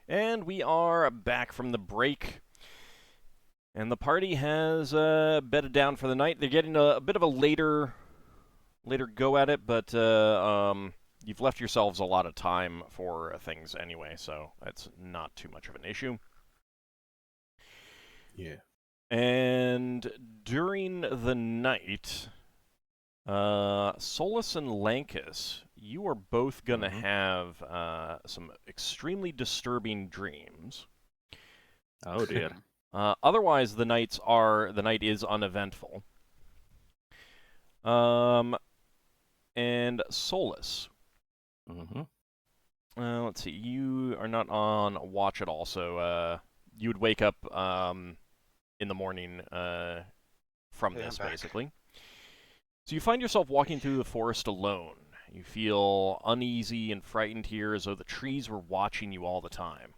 And we are back from the break. And the party has bedded down for the night. They're getting a bit of a later go at it, but you've left yourselves a lot of time for things anyway, so that's not too much of an issue. Yeah. And during the night, Solas and Lankas, you are both going to have some extremely disturbing dreams. Oh dear. Otherwise, the night is uneventful. And Solas. Let's see. You are not on watch at all, so you would wake up in the morning from this, basically. So you find yourself walking through the forest alone. You feel uneasy and frightened here, as though the trees were watching you all the time.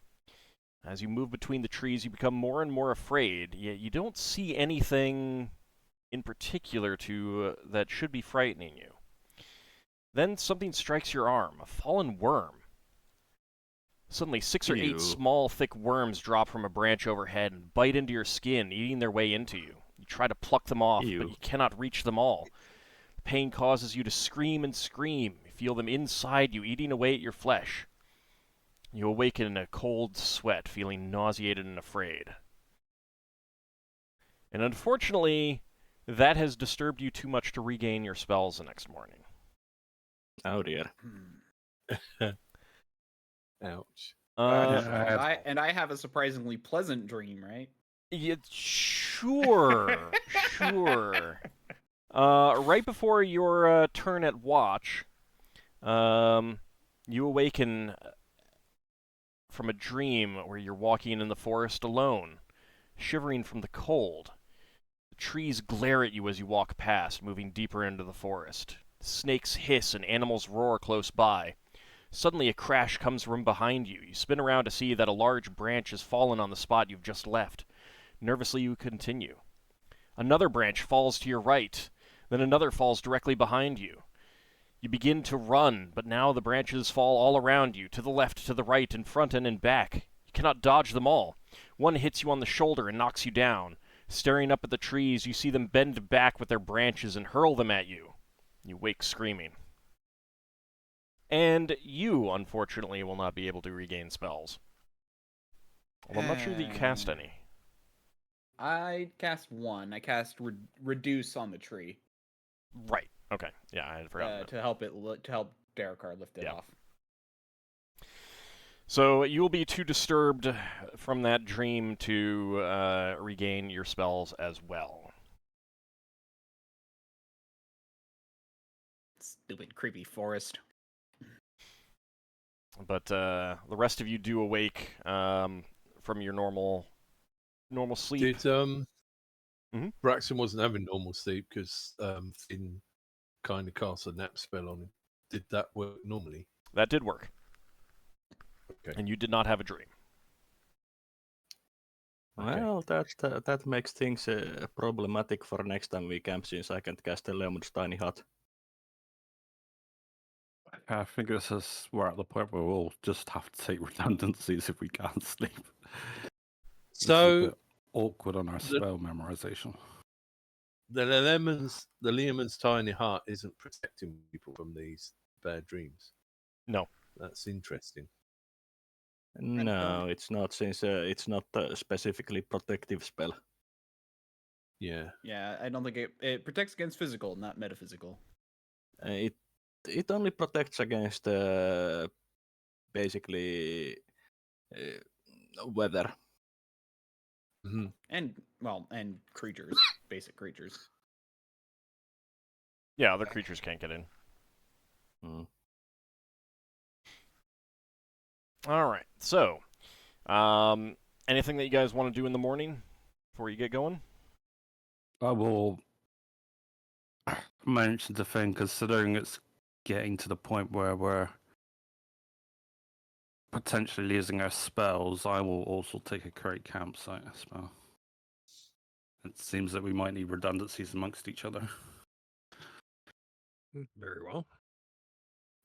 As you move between the trees, you become more and more afraid, yet you don't see anything in particular that should be frightening you. Then something strikes your arm, a fallen worm. Suddenly, 6 or 8 small, thick worms drop from a branch overhead and bite into your skin, eating their way into you. You try to pluck them off, but you cannot reach them all. The pain causes you to scream and scream. You feel them inside you, eating away at your flesh. You awaken in a cold sweat, feeling nauseated and afraid. And unfortunately, that has disturbed you too much to regain your spells the next morning. Oh dear. Ouch. And I have a surprisingly pleasant dream, right? Yeah, sure. Sure. Right before your turn at watch, you awaken from a dream where you're walking in the forest alone, shivering from the cold. The trees glare at you as you walk past, moving deeper into the forest. Snakes hiss and animals roar close by. Suddenly a crash comes from behind you. You spin around to see that a large branch has fallen on the spot you've just left. Nervously you continue. Another branch falls to your right, then another falls directly behind you. You begin to run, but now the branches fall all around you, to the left, to the right, in front, and in back. You cannot dodge them all. One hits you on the shoulder and knocks you down. Staring up at the trees, you see them bend back with their branches and hurl them at you. You wake screaming. And you, unfortunately, will not be able to regain spells. Although I'm not sure that you cast any. I cast one. I cast reduce on the tree. Right. Okay. Yeah, I had forgotten that. To help Darrakar lift it off. So you will be too disturbed from that dream to regain your spells as well. Stupid, creepy forest. But the rest of you do awake from your normal sleep. Did Braxon wasn't having normal sleep because Finn kind of cast a nap spell on him. Did that work normally? That did work. Okay. And you did not have a dream. Well, that makes things problematic for next time we camp, since I can't cast a Leomund's Tiny Hut. I think we're at the point where we'll just have to take redundancies if we can't sleep. So awkward on our spell memorization. The Leomund's Tiny Heart isn't protecting people from these bad dreams. No. That's interesting. No, it's not, since it's not a specifically protective spell. Yeah. Yeah, I don't think it protects against physical, not metaphysical. It only protects against basically weather. Mm-hmm. And creatures, basic creatures. Yeah, other creatures can't get in. All right. So, anything that you guys want to do in the morning before you get going? I will mention the thing, considering it's getting to the point where we're potentially losing our spells, I will also take a Cleric campsite spell. It seems that we might need redundancies amongst each other. Very well.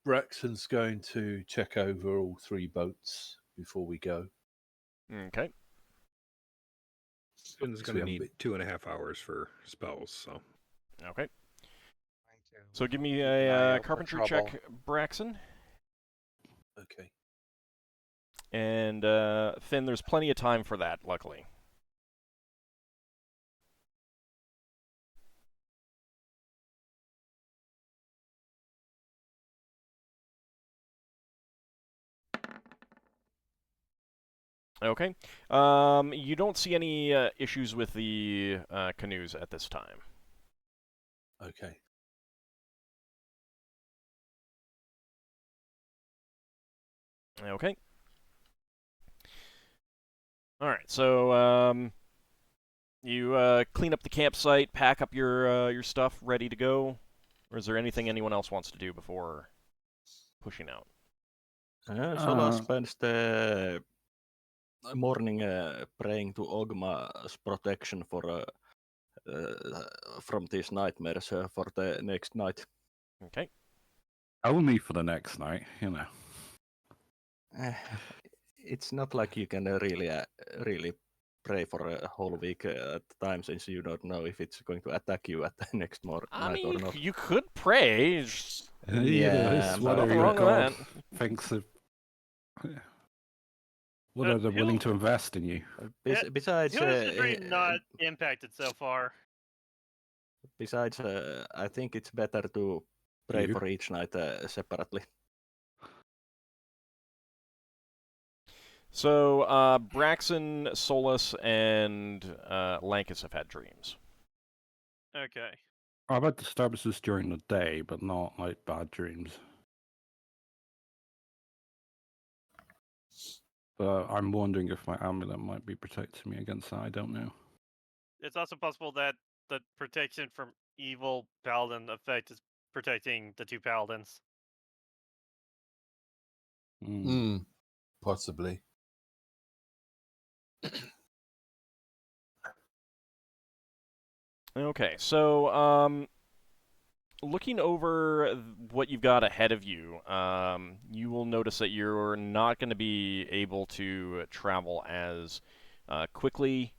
Braxton's going to check over all 3 boats before we go. Okay. Finn's So going we to haven't need 2.5 hours for spells, so. Okay. So give me Keep an eye a out for carpentry trouble. check, Braxon. Okay. And Finn, there's plenty of time for that, luckily. Okay. You don't see any issues with the canoes at this time. Okay. Okay. All right. So you clean up the campsite, pack up your stuff, ready to go, or is there anything anyone else wants to do before pushing out? Solas spends the morning praying to Ogma's protection for from these nightmares for the next night. Okay. Only for the next night, you know. It's not like you can really pray for a whole week at a time, since you don't know if it's going to attack you at the next I night or mean, not. you could pray. Yeah, what nothing are wrong with God that. thinks of. What are they willing to invest in you? Besides, Who has the dream not impacted so far? besides, I think it's better to pray You? for each night separately. So, Braxon, Solas, and Lankas have had dreams. Okay. I've had disturbances during the day, but not like bad dreams. But I'm wondering if my amulet might be protecting me against that. I don't know. It's also possible that the protection from evil paladin effect is protecting the two paladins. Possibly. Okay, so looking over what you've got ahead of you, you will notice that you're not going to be able to travel as quickly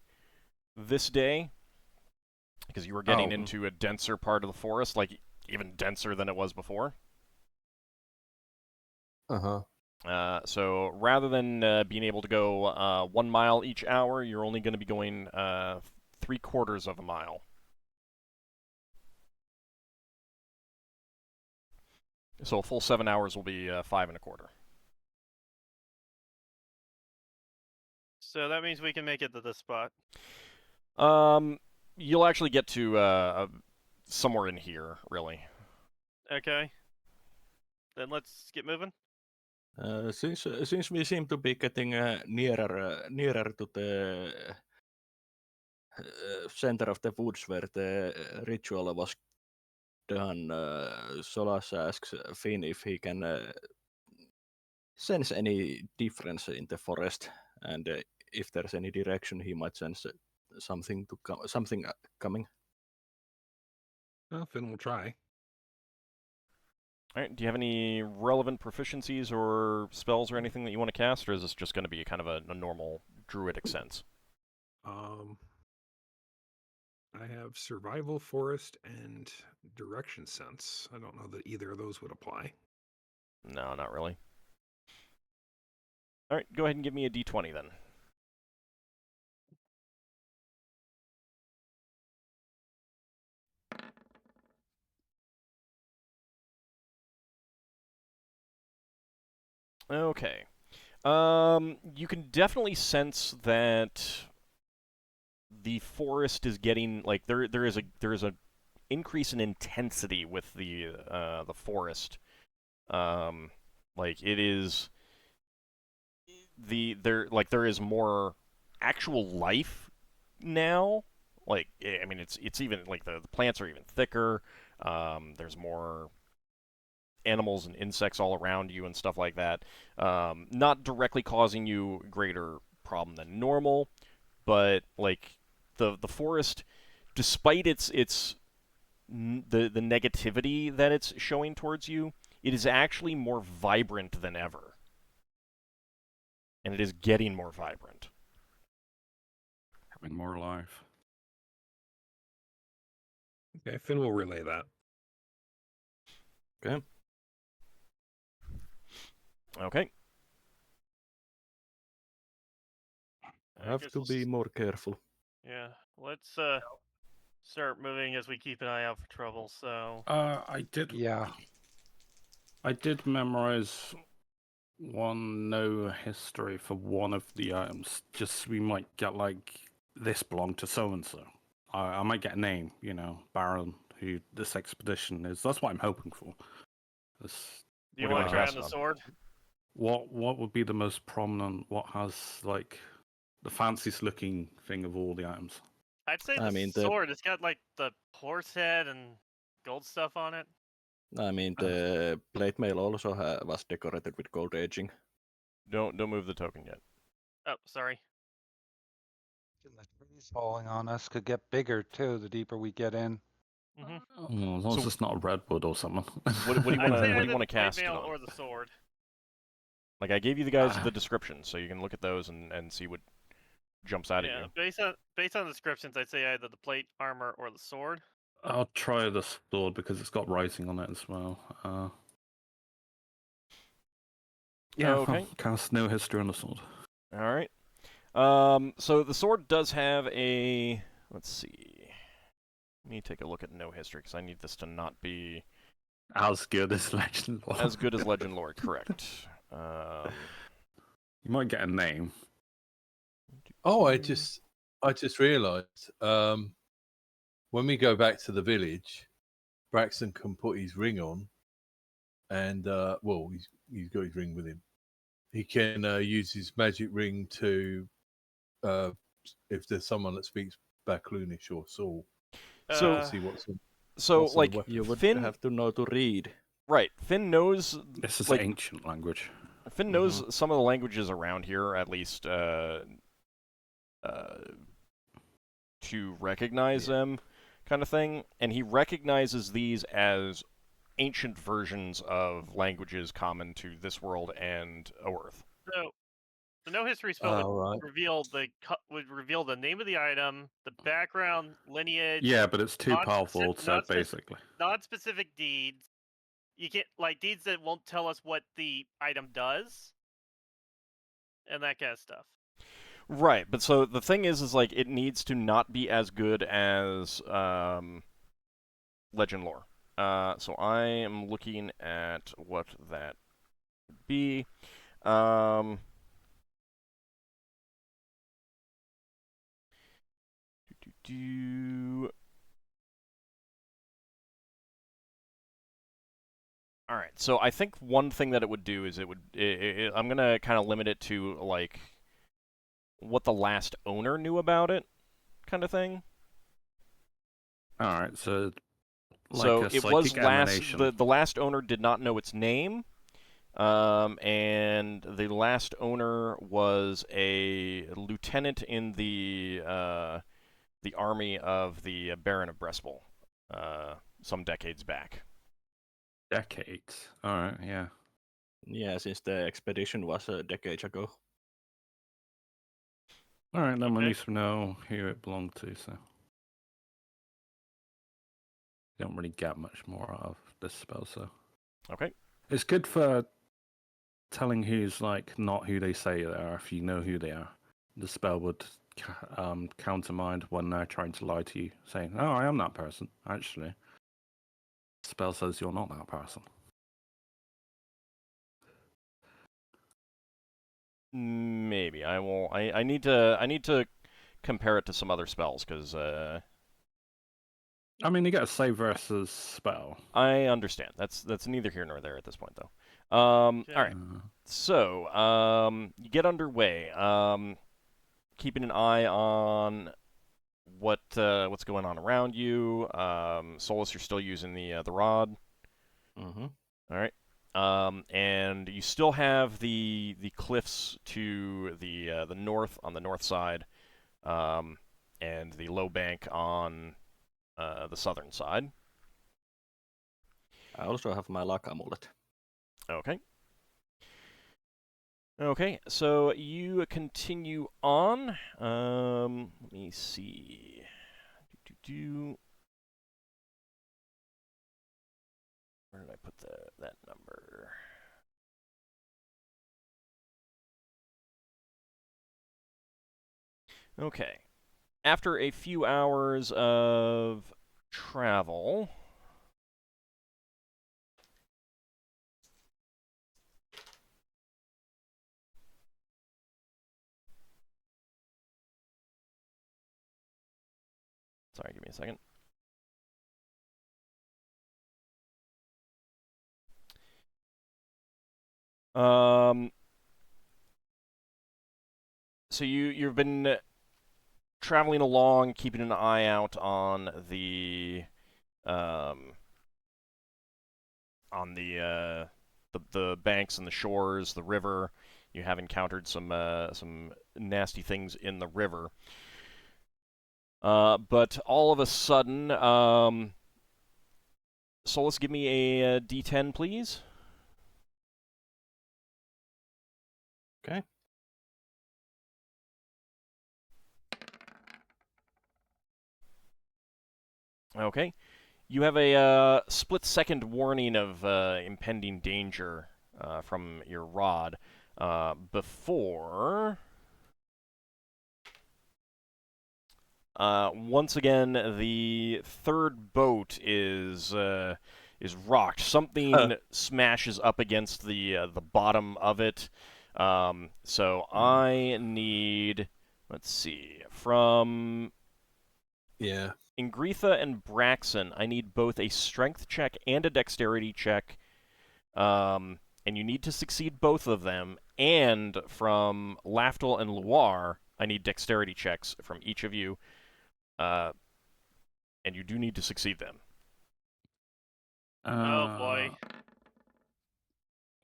this day, because you were getting into a denser part of the forest, like even denser than it was before. So rather than being able to go 1 mile each hour, you're only going to be going 3/4 of a mile. So a full 7 hours will be 5 1/4. So that means we can make it to this spot. You'll actually get to somewhere in here, really. Okay. Then let's get moving. Since we seem to be getting nearer to the center of the woods where the ritual was done, Solas asks Finn if he can sense any difference in the forest, and if there's any direction he might sense something coming. Well, Finn will try. All right. Do you have any relevant proficiencies or spells or anything that you want to cast, or is this just going to be kind of a normal druidic sense? I have survival, forest, and direction sense. I don't know that either of those would apply. No, not really. All right. Go ahead and give me a d20 then. Okay. You can definitely sense that the forest is getting like there is a increase in intensity with the forest. Like it is there is more actual life now. Like I mean it's even like the plants are even thicker. There's more animals and insects all around you and stuff like that. Not directly causing you greater problem than normal, but like the forest, despite the negativity that it's showing towards you, it is actually more vibrant than ever. and it is getting more vibrant. Having more life. Okay, Finn will relay that. Okay. Okay. I have guess to we'll be more careful. Yeah, let's start moving as we keep an eye out for trouble. So I did. Yeah. I did memorize one no history for one of the items. Just we might get like this belonged to so and so. I might get a name, Baron, who this expedition is. That's what I'm hoping for. This, do you What do you want to wanna try cast on the on? sword? what would be the most prominent? What has like the fanciest looking thing of all the items? I'd say I the mean, sword. It's got like the horse head and gold stuff on it. I mean, the plate mail also was decorated with gold edging. Don't move the token yet. Oh, sorry. The trees falling on us could get bigger too the deeper we get in. Mm-hmm. Oh, as long as So- it's not a redwood or something. What do you I'd want say to either the plate cast it mail on? or the sword. Like I gave you the guys the descriptions, so you can look at those and see what jumps out at Yeah, you. based on the descriptions, I'd say either the plate armor or the sword. I'll try the sword because it's got writing on it as well. Yeah, Okay. I'll cast no history on the sword. All right. So the sword does have a. Let's see. Let me take a look at no history because I need this to not be As good as Legend Lore. as good as Legend Lore. Correct. You might get a name. Oh, I just realised when we go back to the village, Braxon can put his ring on, and well, he's got his ring with him. He can use his magic ring to, if there's someone that speaks Backloonish or Saul, So- to see what's on. So what's on the like weapon. You would Finn, have to know to read. right? Finn knows This is like ancient language. Finn knows some of the languages around here, at least to recognize them, kind of thing. And he recognizes these as ancient versions of languages common to this world and Earth. So the no history spell would right. reveal the name of the item, the background, lineage, Yeah, but it's too non-speci- powerful, so non-spec- basically. non-specific deeds. You can't like deeds that won't tell us what the item does, and that kind of stuff. Right, but so the thing is like it needs to not be as good as Legend Lore. So I am looking at what that would be. All right, so I think one thing that it would do is I'm gonna kind of limit it to like what the last owner knew about it, kind of thing. All right, so like So a it was psychic emanation. the last owner did not know its name, and the last owner was a lieutenant in the army of the Baron of Brespol, some decades back. Decades. All right, yeah. Yeah, since the expedition was a decade ago. All right, then we Okay. need to know who it belonged to, so. Don't really get much more out of this spell, so. Okay. It's good for telling who's like not who they say they are if you know who they are. The spell would countermind when they're trying to lie to you, saying, "Oh, I am that person." Actually, the spell says you're not that person. Maybe I will. I need to compare it to some other spells because I mean, you get a save versus spell. I understand. That's neither here nor there at this point, though. Okay. All right. So, you get underway. Keeping an eye on what's going on around you. Solas, you're still using the rod. Mm-hmm. All right. And you still have the cliffs to the north on the north side, and the low bank on the southern side. I also have my luck amulet. Okay. Okay, so you continue on. Let me see. Where did I put that number? Okay. After a few hours of travel, sorry, give me a second. So you've been traveling along, keeping an eye out on the the banks and the shores, the river. You have encountered some nasty things in the river. But all of a sudden, Solas, give me a D10, please. Okay. Okay. You have a split-second warning of impending danger from your rod before... once again, the third boat is rocked. Something smashes up against the bottom of it. So I need, let's see, from Ingritha and Braxon, I need both a strength check and a dexterity check. And you need to succeed both of them. And from Lafdul and Luar, I need dexterity checks from each of you. And you do need to succeed them. Oh boy.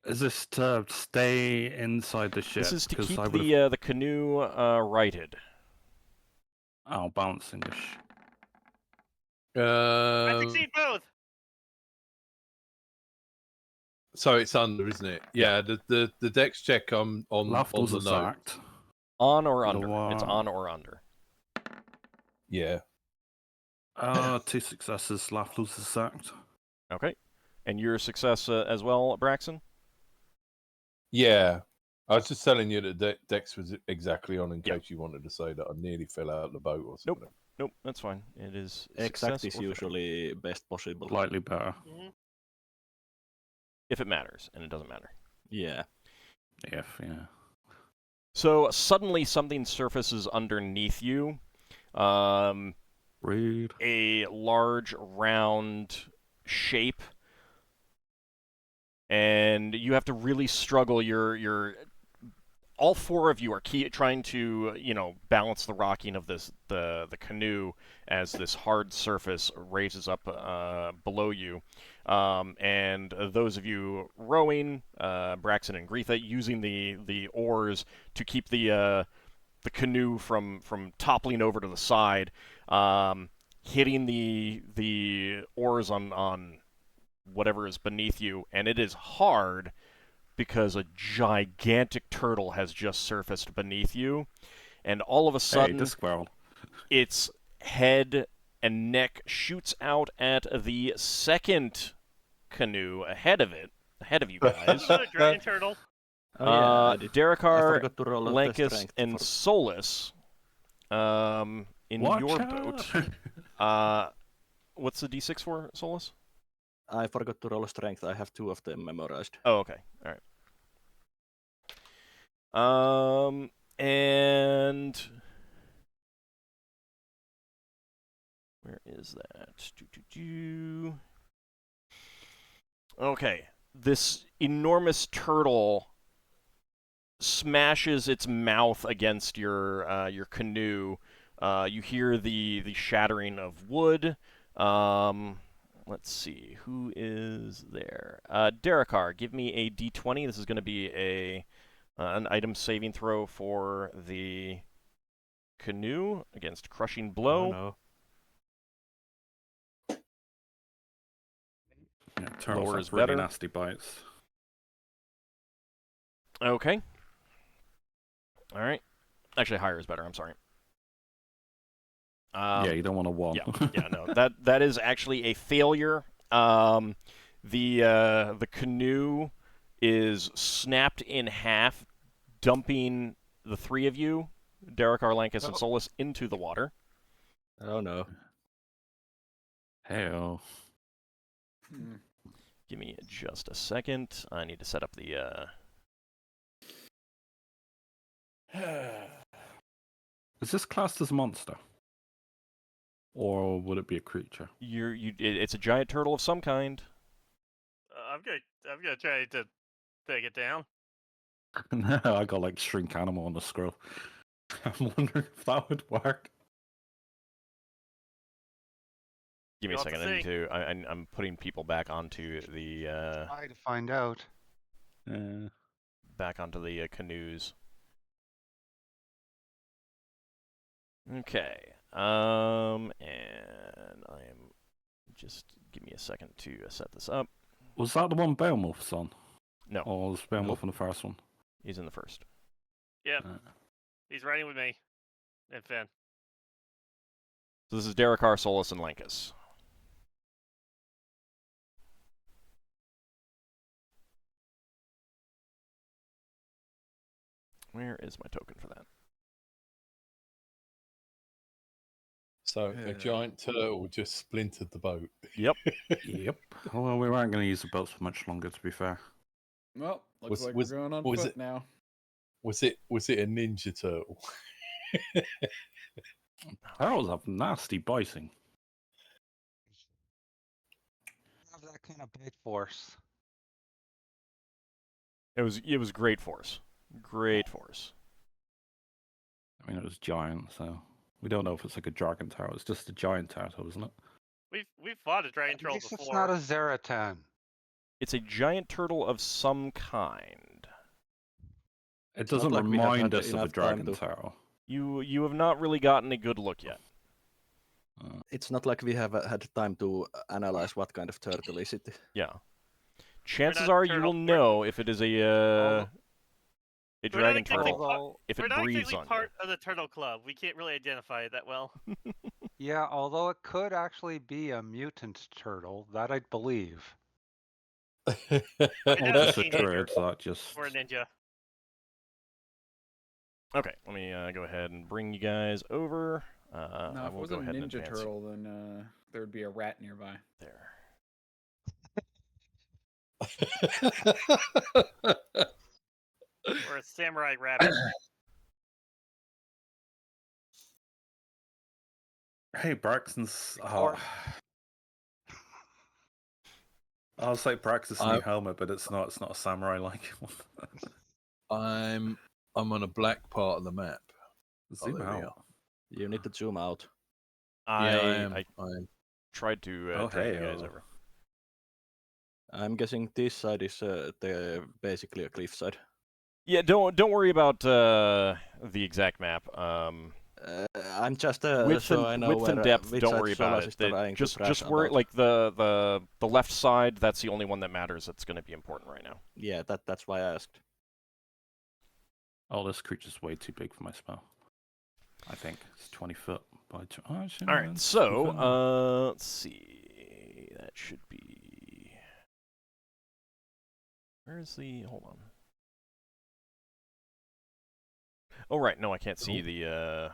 Is this to stay inside the ship? This is to 'Cause keep I would've- the canoe righted. Oh, balancing the I succeed both. So it's under, isn't it? Yeah. The dex check on Lafdul's the note. attacked. On or under. Luar. It's on or under. Yeah. 2 successes. Lafdul's is sacked. Okay. And your success as well, Braxon? Yeah. I was just telling you that dex was exactly on in case you wanted to say that I nearly fell out of the boat or something. Nope, that's fine. It is Exact success is or failure. usually best possible. Slightly better. If it matters, and it doesn't matter. Yeah. Yeah. So suddenly something surfaces underneath you. Rude. A large, round shape. And you have to really struggle. All four of you are trying to, balance the rocking of the canoe as this hard surface raises up below you. And those of you rowing, Braxon and Gritha, using the oars to keep the canoe from toppling over to the side, hitting the oars on whatever is beneath you, and it is hard because a gigantic turtle has just surfaced beneath you, and all of a sudden, Hey, Discworld. its head and neck shoots out at the second canoe ahead of you guys. Another dragon turtle. Oh, yeah, I did. I Darrakar, forgot to roll the Lankas, strength and for- Solas, in Watch your out. boat. What's the D6 for, Solas? I forgot to roll strength. I have 2 of them memorized. Oh, okay. All right. And where is that? Okay. This enormous turtle smashes its mouth against your canoe. You hear the shattering of wood. Let's see, who is there? Darrakar, give me a D20. This is going to be an item saving throw for the canoe against crushing blow. Oh, no. Yeah, turtles Lower have is really better. nasty bites. Okay. All right. Actually, higher is better. I'm sorry. Yeah, you don't want a 1. Yeah, no. That is actually a failure. The canoe is snapped in half, dumping the 3 of you, Darrakar, Lankas, and Solas, into the water. Oh no. Hell. Give me just a second. I need to set up the. Is this classed as a monster? Or would it be a creature? It's a giant turtle of some kind. I'm gonna try to take it down. No, I got like shrink animal on the scroll. I'm wondering if that would work. Give me a You'll have second. to I need see. to. I'm putting people back onto the. Try to find out. Back onto the canoes. Okay. And I'm just give me a second to set this up. Was that the one Beowulf's on? No. Or was Beowulf on the first one? He's in the first. Yep. He's riding with me. And Finn. So this is Darrakar, Solas, and Lankas. Where is my token for that? So a giant turtle just splintered the boat. Yep. Yep. Well, we weren't going to use the boats for much longer, to be fair. Well, looks Was- like was- we're going on was foot it- now. Was it a ninja turtle? Turtles have nasty biting. Have that kind of bite force. It was great force. Great force. I mean, it was giant, so we don't know if it's like a dragon turtle. It's just a giant turtle, isn't it? We've fought a dragon At troll least before. it's not a Zaratan. It's a giant turtle of some kind. It It's not doesn't like we have remind had us of a enough time dragon to- turtle. You have not really gotten a good look yet. It's not like we have had time to analyze what kind of turtle is it. Yeah. Chances not are you turtle- will know if it is a dragon exactly turtle part- if We're it not breathes exactly on part of the turtle club. We can't really identify it that well. Yeah, although it could actually be a mutant turtle, that I'd believe. It Or does just a teenager. druid that just... Or a ninja. Okay, let me go ahead and bring you guys over. No, I if it will was go a ahead and ninja advance turtle, then there would be a rat nearby. there. Or a samurai rabbit. Hey, Braxton's... Or- I'll say Braxton's new helmet, but it's not a samurai-like one. I'm on a black part of the map. Zoom there we out. are. You need to zoom out. I I'm tried to Oh, drag you hey, guys oh. over. I'm guessing this side is basically a cliffside. Yeah, don't worry about the exact map. I'm just Width so and, I know width and where, depth, which don't side worry Solas about is it. trying to Just crash worry about. like the left side. That's the only one that matters. That's going to be important right now. Yeah, that's why I asked. Oh, this creature's way too big for my spell. I think it's 20 foot by. Actually, All no, right, it's so within- let's see. That should be. Where's the? Hold on. Oh right, no, I can't see the.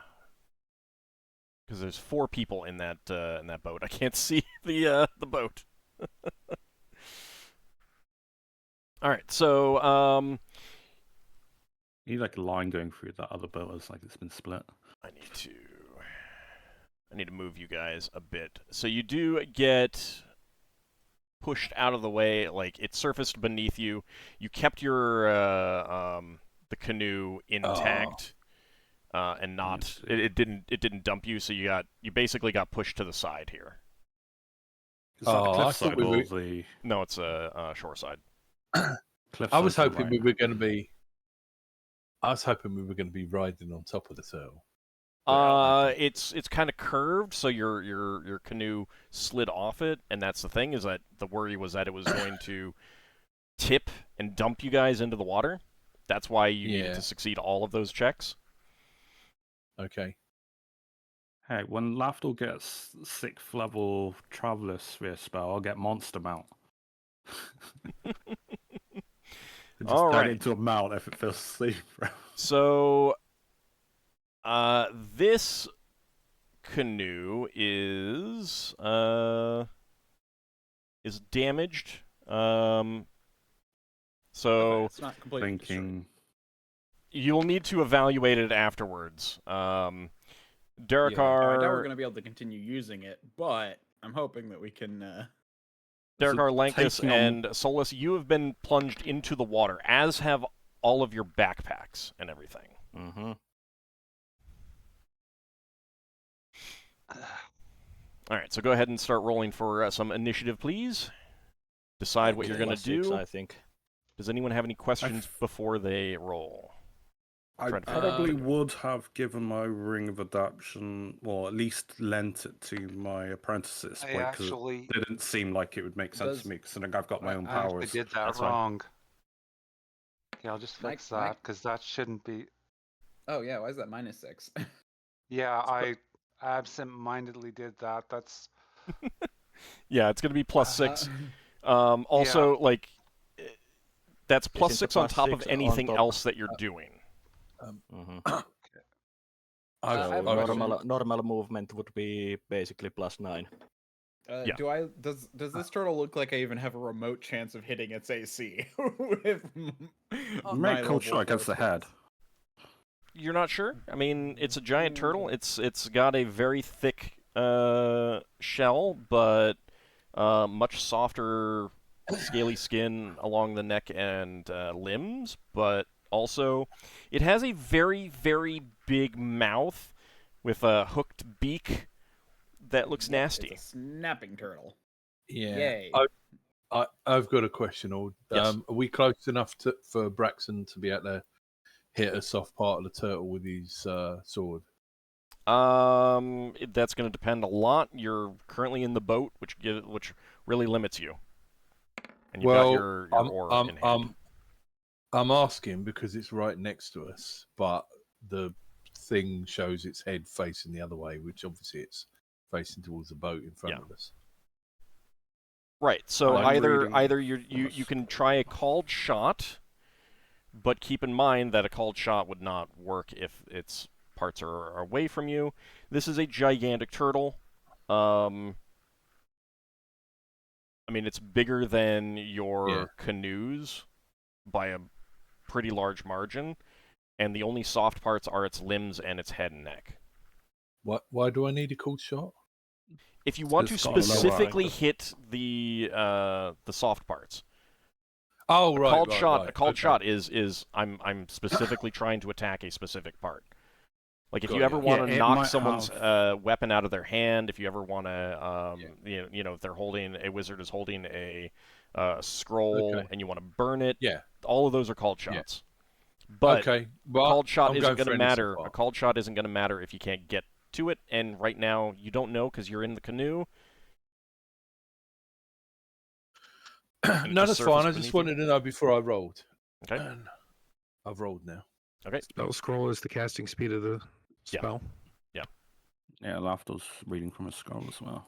Because there's 4 people in that boat. I can't see the boat. All right, so You need like a line going through that other boat as like it's been split. I need to move you guys a bit. So you do get pushed out of the way, like it surfaced beneath you. You kept your the canoe intact, and not it didn't dump you. So you basically got pushed to the side here. Is that the I cliffside thought we or were- the No, it's a shore side. cliffside? I was to the hoping right? we were going to be. I was hoping we were going to be riding on top of the turtle. It's kind of curved, so your canoe slid off it, and that's the thing, is that the worry was that it was going to tip and dump you guys into the water. That's why you needed Yeah. to succeed all of those checks. Okay. Hey, when Lafdul gets 6th level Traveler Sphere spell, I'll get Monster Mount. Just All turn right. it into a mount if it feels asleep. So, this canoe is damaged. So It's not completely destroyed. Thinking. you'll need to evaluate it afterwards. I Darrakar. doubt we're going to be able to continue using it, but I'm hoping that we can. Darrakar, Lankas, taking on- and Solas, you have been plunged into the water, as have all of your backpacks and everything. Mm-hmm. All right, so go ahead and start rolling for some initiative, please. Decide what you're going to do. I think. Does anyone have any questions before they roll? I Try to probably figure would have given my Ring of Adaptation, or at least lent it to my apprentices, I because actually, it didn't seem like it would make sense Does- to me, considering I've got my own I actually powers. did that That's fine. wrong. Okay, I'll just Mike- fix that, because that shouldn't be... Oh yeah, why is that -6? Yeah, I absent-mindedly did that. That's... Yeah, it's going to be +6. Uh-huh. Also, like, that's Isn't the +6 on top of +6 on anything top? else that you're doing. Mm-hmm. I've, I have a I've- question. Normal movement would be basically +9. Yeah. Does this turtle look like I even have a remote chance of hitting its AC with my Make cold level shot against the 4 head. skills? You're not sure? I mean, it's a giant turtle. It's got a very thick shell, but much softer, scaly skin along the neck and limbs. But also, it has a very, very big mouth with a hooked beak that looks Yep, nasty. It's a snapping turtle. yeah. Yay. I've got a question. Ord. Yes. Are we close enough for Braxon to be able to hit a soft part of the turtle with his sword? That's going to depend a lot. You're currently in the boat, which really limits you. And you've got your ore in hand. I'm asking because it's right next to us, but the thing shows its head facing the other way, which obviously it's facing towards the boat in front Yeah. of us. Right. So I'm reading either you from a can try a called shot, but keep in mind that a called shot would not work if its parts are away from you. This is a gigantic turtle. I mean, it's bigger than your canoes by a pretty large margin, and the only soft parts are its limbs and its head and neck. Why do I need a cold shot? If you want to It's got a lower specifically angle. hit the soft parts, Oh, a right, called right, shot. right. A called Okay. shot is I'm specifically trying to attack a specific part. Like if Got you ever ya. want to Yeah, it knock might someone's have- weapon out of their hand, if you ever want to, you know, if they're holding a wizard is holding a scroll Okay. and you want to burn it, Yeah. all of those are called Yeah. shots. But Okay. a Well, called shot I'm isn't going going for to any matter. soft A part. called shot isn't going to matter if you can't get to it. And right now you don't know because you're in the canoe. and it No, just that's fine. I surfaced just beneath you. wanted to know before I rolled. Okay. And I've rolled now. Okay. Spell scroll is the casting speed of the Yeah. spell. Yeah, Lafdul's reading from a scroll as well.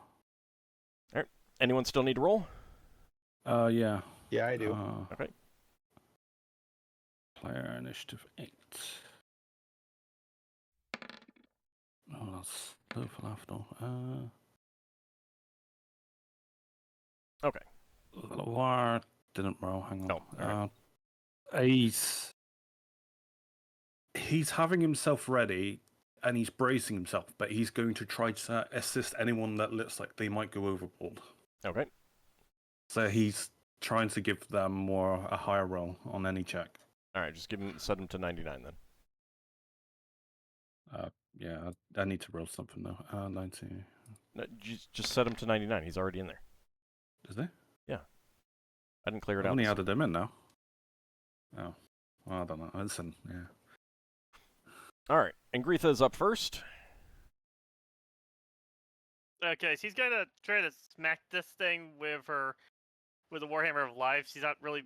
Anyone still need to roll? Yeah. Yeah, I do. Okay. Player initiative 8. Oh, that's low for Lafdul. Okay. Loire didn't roll. Hang on. No, alright. He's having himself ready, and he's bracing himself, but he's going to try to assist anyone that looks like they might go overboard. Okay. So he's trying to give them a higher roll on any check. All right. Just set him to 99 then. Yeah, I need to roll something though. 19. No, just set him to 99. He's already in there. Is there? I didn't clear it I've out. only this added them in now. Oh, well, I don't know. Listen, yeah. All right. Angritha is up first. Okay, she's gonna try to smack this thing with the Warhammer of Life. She's not really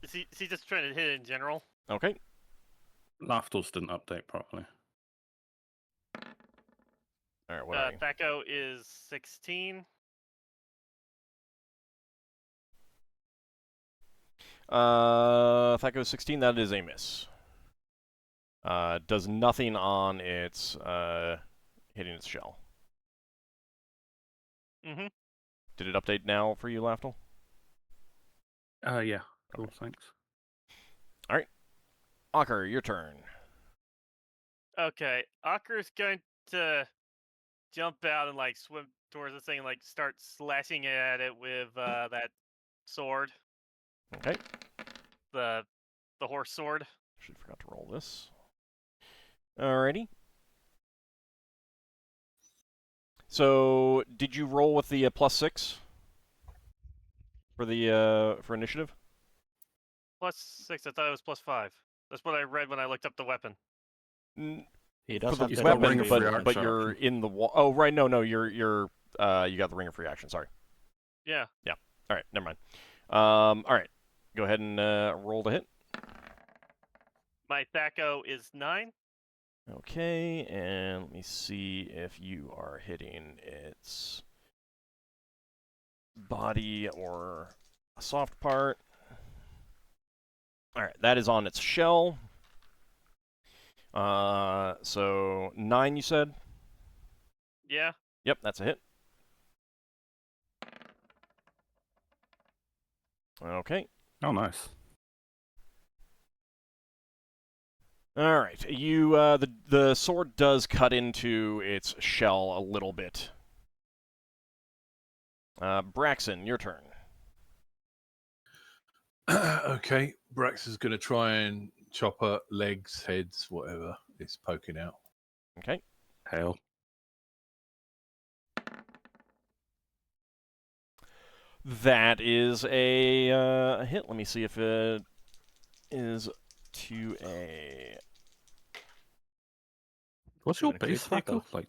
Is he just trying to hit it in general? Okay. Lafdul's didn't update properly. All right, what are you? Thaco is 16. Thaco 16, that is a miss. Does nothing on its hitting its shell. Mm-hmm. Did it update now for you, Lafdul? Yeah. Cool, thanks. Ockar, your turn. Okay, Ocker's going to jump out and like swim towards this thing and like start slashing at it with that sword, Okay. the horse sword. Should forgot to roll this. Alrighty. So, did you roll with the +6 for the for initiative? +6. I thought it was +5. That's what I read when I looked up the weapon. He For does the have the got weapon, ring of free free action. but you're in the wall. Oh, right. No, you're you got the ring of free action. Sorry. Yeah. All right, never mind. All right, go ahead and roll to hit. My Thaco is 9. Okay, and let me see if you are hitting its body or a soft part. All right, that is on its shell. So 9, you said? Yeah. Yep, that's a hit. Okay. Oh, nice. All right. You the sword does cut into its shell a little bit. Braxon, your turn. Okay, Brax is going to try and chop her legs, heads, whatever it's poking out. Okay. Hail. That is a hit. Let me see if it is to a. What's your Doing a base critical. Thaco? Like,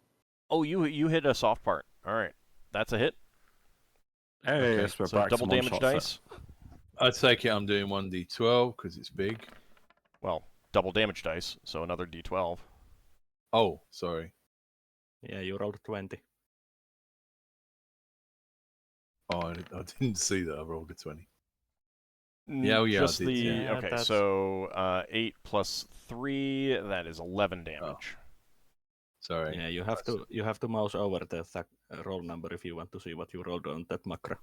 Oh, you hit a soft part. All right, that's a hit. hey, Okay, that's where So Braxon double damage one-shots it. dice. I take it I'm doing 1d12 because it's big. Well, double damage dice, so another d12. Oh, sorry. Yeah, you rolled 20. Oh, I didn't see that. I rolled a 20. Mm, Yeah, I just did, the yeah. okay. That's- So 8 plus 3, that is 11 damage. Sorry. Yeah, you have to mouse over the roll number if you want to see what you rolled on that macro.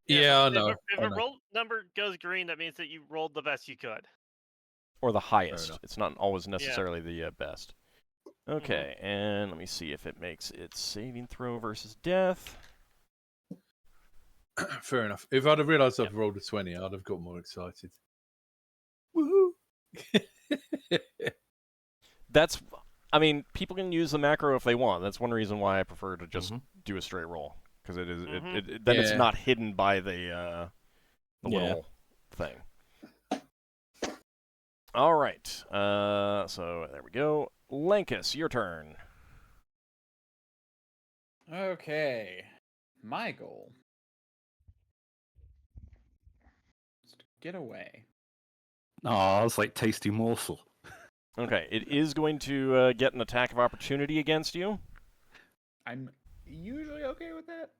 Yeah, I if know. If I a know. roll number goes green, that means that you rolled the best you could. Or the highest. enough. It's not always necessarily the best. Okay, and let me see if it makes its saving throw versus death. Fair enough. If I'd have realised I've rolled a 20, I'd have got more excited. Woohoo! That's, I mean, people can use the macro if they want. That's one reason why I prefer to just do a straight roll, because it is then it's Yeah. not hidden by the Yeah. little thing. All right, so there we go. Lankas, your turn. Okay. My goal is to get away. Oh, it's like tasty morsel. Okay, it is going to get an attack of opportunity against you. I'm usually okay with that.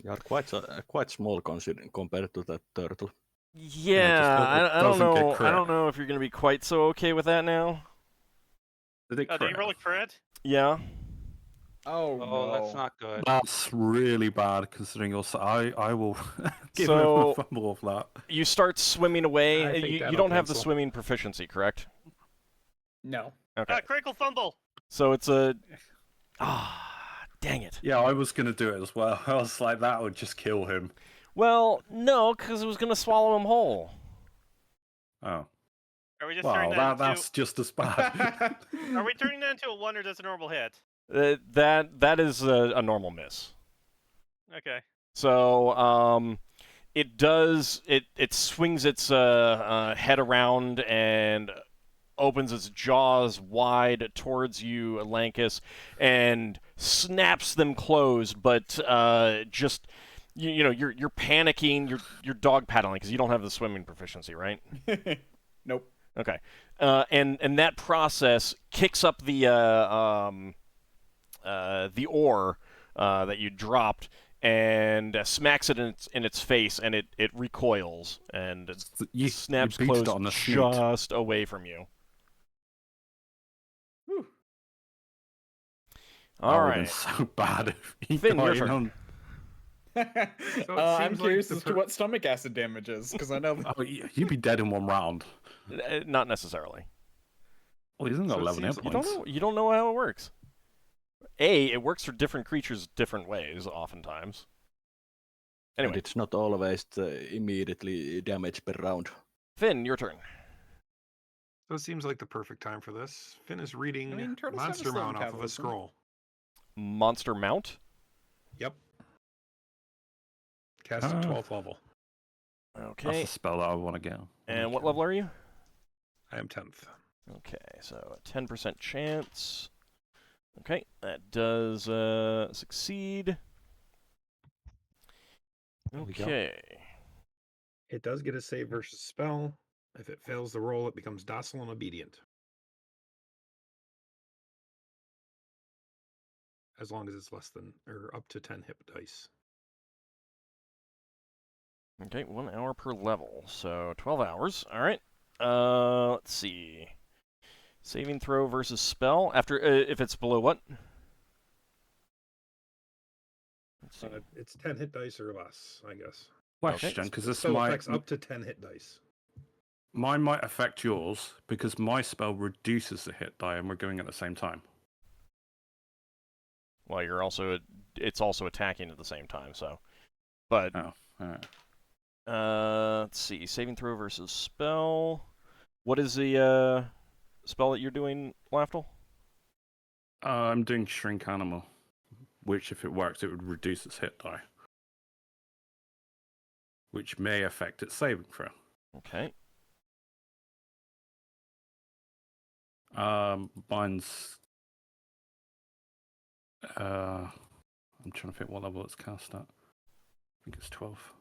You are quite small compared to that turtle. Yeah, I don't doesn't get know. I crit. don't know if you're going to be quite so okay with that now. Did it Oh, did you crit? roll a crit? Yeah. Oh, Oh, no. that's not good. That's really bad considering also I will give him So- a fumble of that. You start swimming I away. think You that'll don't have the pencil. swimming proficiency, correct? No. Okay. Critical fumble. So it's a. Dang it. Yeah, I was gonna do it as well. I was like, that would just kill him. Well, no, because it was going to swallow him whole. Oh, Are we just well, turning that into? that's just as bad. Are we turning that into a 1 or just a normal hit? That is a normal miss. Okay. So it does it swings its head around and opens its jaws wide towards you, Lankas, and snaps them closed, but just you know you're panicking, you're dog paddling because you don't have the swimming proficiency, right? Nope. Okay, and that process kicks up the ore that you dropped and smacks it in its face, and it recoils and You snaps beat it closed on the snoot. just away from you. Whew. That All would have been right, so bad if he Finn, got your in turn. on. I'm seems like curious the as to what stomach acid damage is, because I know. Oh, you'd be dead in one round. Not necessarily. Well, he's only got So it 11 hit seems- points. You don't know how it works. It works for different creatures different ways, oftentimes. And Anyway, it's not always immediately damage per round. Finn, your turn. So it seems like the perfect time for this. Finn is reading I mean, turtles have a Monster slow Mount off of a metabolism. scroll. Monster Mount. Yep. Cast at Ah. 12th level. That's Okay. the spell that I want to get. And what level are you? I am 10th. Okay, so a 10% chance. Okay, that does succeed. we go. Okay. It does get a save versus spell. If it fails the roll, it becomes docile and obedient. As long as it's less than or up to 10 hit dice. Okay, 1 hour per level, so 12 hours. All right. Let's see. Saving throw versus spell. After if it's below what? Let's see. It's 10 hit dice or less, I guess. Question, because this Spell might effects up to 10 hit dice. mine might affect yours because my spell reduces the hit die, and we're going at the same time. Well, it's also attacking at the same time, so. But Oh, alright. let's see. Saving throw versus spell. What is the spell that you're doing, Lafdul? I'm doing Shrink Animal, which, if it works, it would reduce its hit die, which may affect its saving throw. Okay. Mine's. I'm trying to think what level it's cast at. I think it's 12.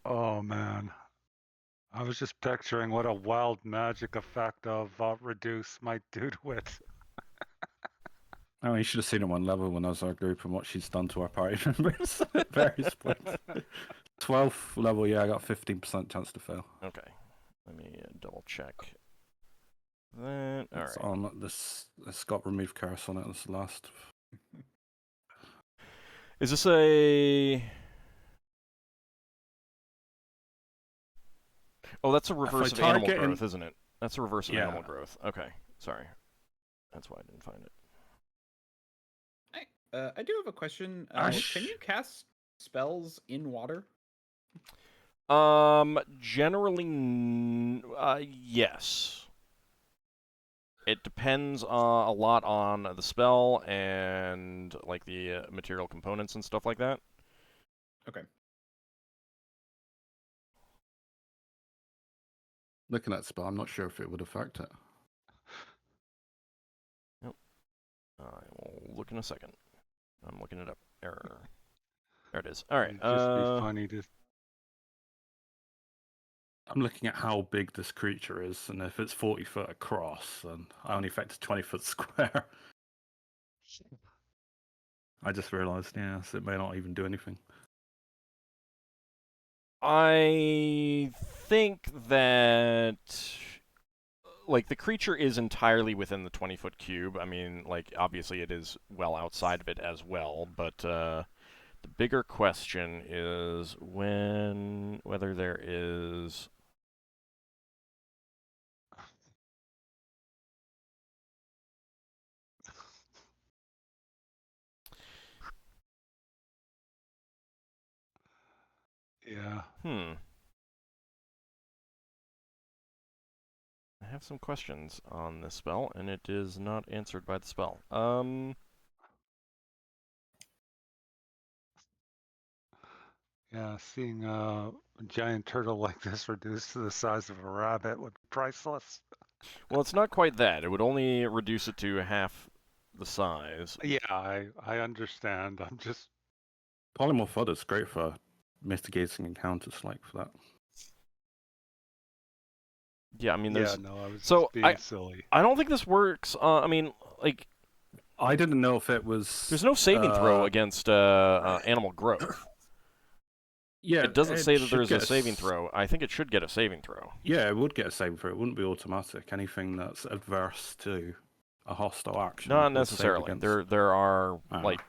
Oh man. I was just picturing what a wild magic effect of reduce might do to it. Oh, you should have seen it one level when I was our group and what she's done to our party members at various points. 12th level, yeah, I got 15% chance to fail. Okay. Let me double check that. All It's right. on this. It's got remove curse on it. This last. Is this a? Oh, that's a reverse of animal target growth, isn't it? That's a reverse of Yeah. animal growth. Okay, sorry. That's why I didn't find it. I do have a question. Ash. Can you cast spells in water? Generally, yes. It depends a lot on the spell and like the material components and stuff like that. Okay. Looking at spell, I'm not sure if it would affect it. I will look in a second. I'm looking it up. Error. There it is. All right. It'd just be funny to. I'm looking at how big this creature is, and if it's 40 foot across, then I only affect a 20 foot square. I just realised, yes, it may not even do anything. I think that like the creature is entirely within the 20-foot cube. I mean, like obviously it is well outside of it as well, but the bigger question is whether there is Yeah. I have some questions on this spell, and it is not answered by the spell. Yeah, seeing a giant turtle like this reduced to the size of a rabbit would be priceless. Well, it's not quite that. It would only reduce it to half the size. Yeah, I understand. I'm just Polymorph Fodder is great for mitigating encounters like for that. Yeah, I mean, there's... Yeah, no, I was So, just being silly. I don't think this works. I mean, like... I didn't know if it was... There's no saving throw against animal growth. Yeah, It doesn't say that should there's a get saving throw. I think it should get a saving throw. Yeah, it would get a saving throw. It wouldn't be automatic. Anything that's adverse to a hostile action. Not would save necessarily. against- There are, Ah. like...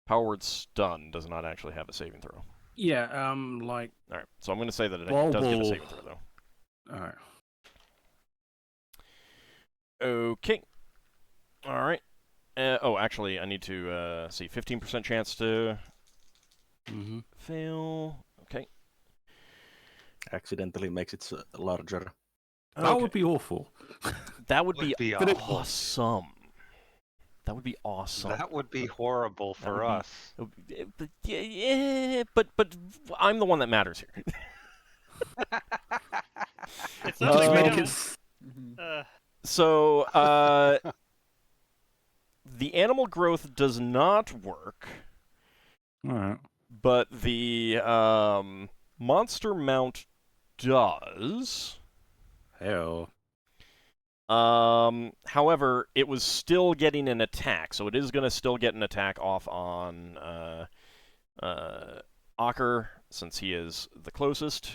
Power Word Stun does not actually have a saving throw. Yeah, like... Alright, so I'm going to say that it Ball does get a Ball. saving throw, though. Alright. Okay. Alright. Oh, actually, I need to see. 15% chance to fail. Okay. Accidentally makes it larger. That would be awful. That would be awful. awesome. That would be awesome. That would be horrible for us. But, yeah, but I'm the one that matters here. It's Just something make we it... So, the animal growth does not work, Alright. but the monster mount does. Hell. However, it was still getting an attack, so it is going to still get an attack off on Ockar, since he is the closest.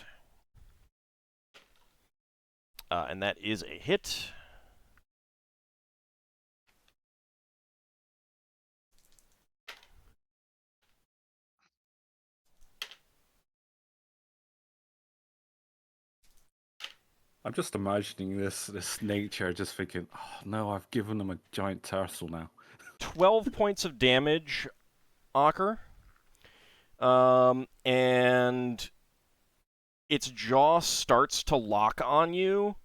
And that is a hit. I'm just imagining this nature, just thinking, oh no, I've given them a giant turtle now. 12 points of damage, Ockar. And its jaw starts to lock on you,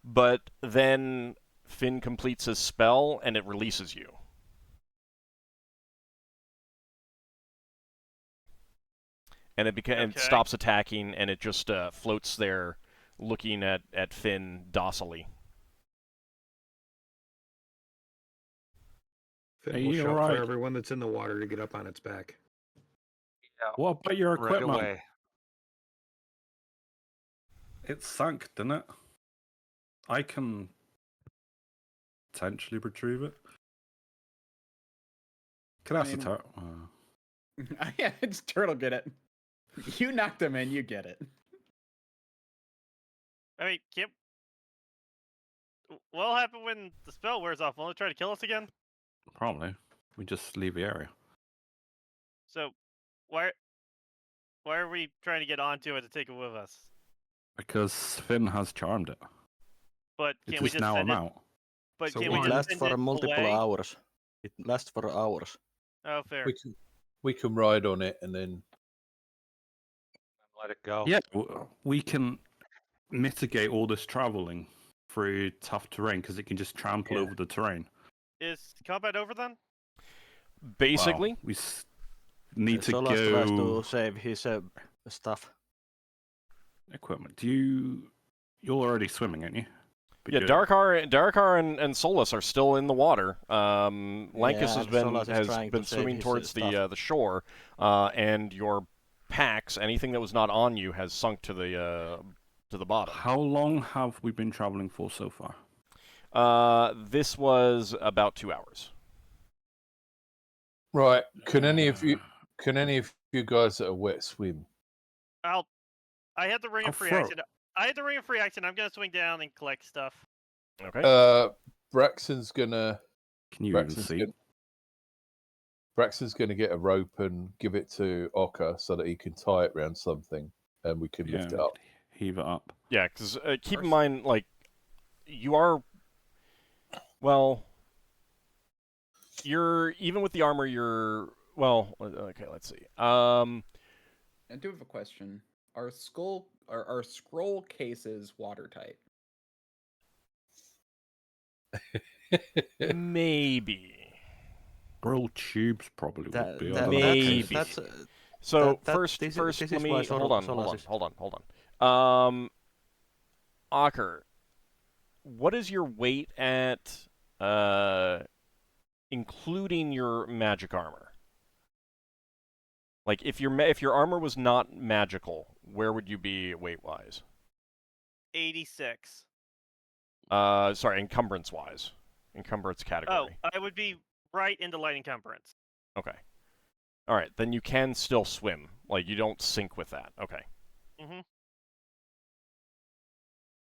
but then Finn completes his spell and it releases you. And it stops attacking, and it just floats there, looking at Finn docilely. Finn Are will you shout alright? for everyone that's in the water to get up on its back. What about your Right equipment? away. It sank, didn't it? I can potentially retrieve it. Can I ask the mean- turtle? Yeah, it's turtle, get it. You knocked him in, you get it. I mean, can't... What'll happen when the spell wears off? Won't it try to kill us again? Probably. We just leave the area. So, why are we trying to get onto it to take it with us? Because Finn has charmed it. But It can't we is just now a send it? mount. But So can't why- we It just lasts send for it multiple away? hours. It lasts for hours. Oh, fair. We can ride on it and then Let it go. Yeah, we can mitigate all this traveling through tough terrain because it can just trample over the terrain. Is combat over then? Basically, Well, we need to Solas tries to go save his stuff. equipment. You're already swimming, aren't you? But yeah. you're- Darrakar and Solas are still in the water. Lankas and Solas is has trying been to save swimming his, towards stuff. the shore, and your packs, anything that was not on you, has sunk to the bottom. How long have we been traveling for so far? This was about 2 hours. right. Can any of you guys that are wet swim? I had the ring I'll of free throw. action. I had the ring of free action. I'm gonna swing down and collect stuff. Okay. Braxon's gonna Can you even Braxon's see? gonna, Braxon's gonna get a rope and give it to Ockar so that he can tie it around something and we can lift it up. Heave it up. Yeah, because keep in mind, like, you are, well, you're, even with the armor, you're, well, okay, let's see. I do have a question. Are scroll cases watertight? Maybe. Scroll tubes probably would be. I don't know. Maybe. That's, So that- first, this let is me why hold on. Solas Ockar, what is your weight at, including your magic armor? Like, if your armor was not magical, where would you be weight-wise? 86. Sorry, encumbrance-wise. Encumbrance Oh, category. I would be right into light encumbrance. Okay. All right, then you can still swim. Like, you don't sink with that. Okay. Mm-hmm.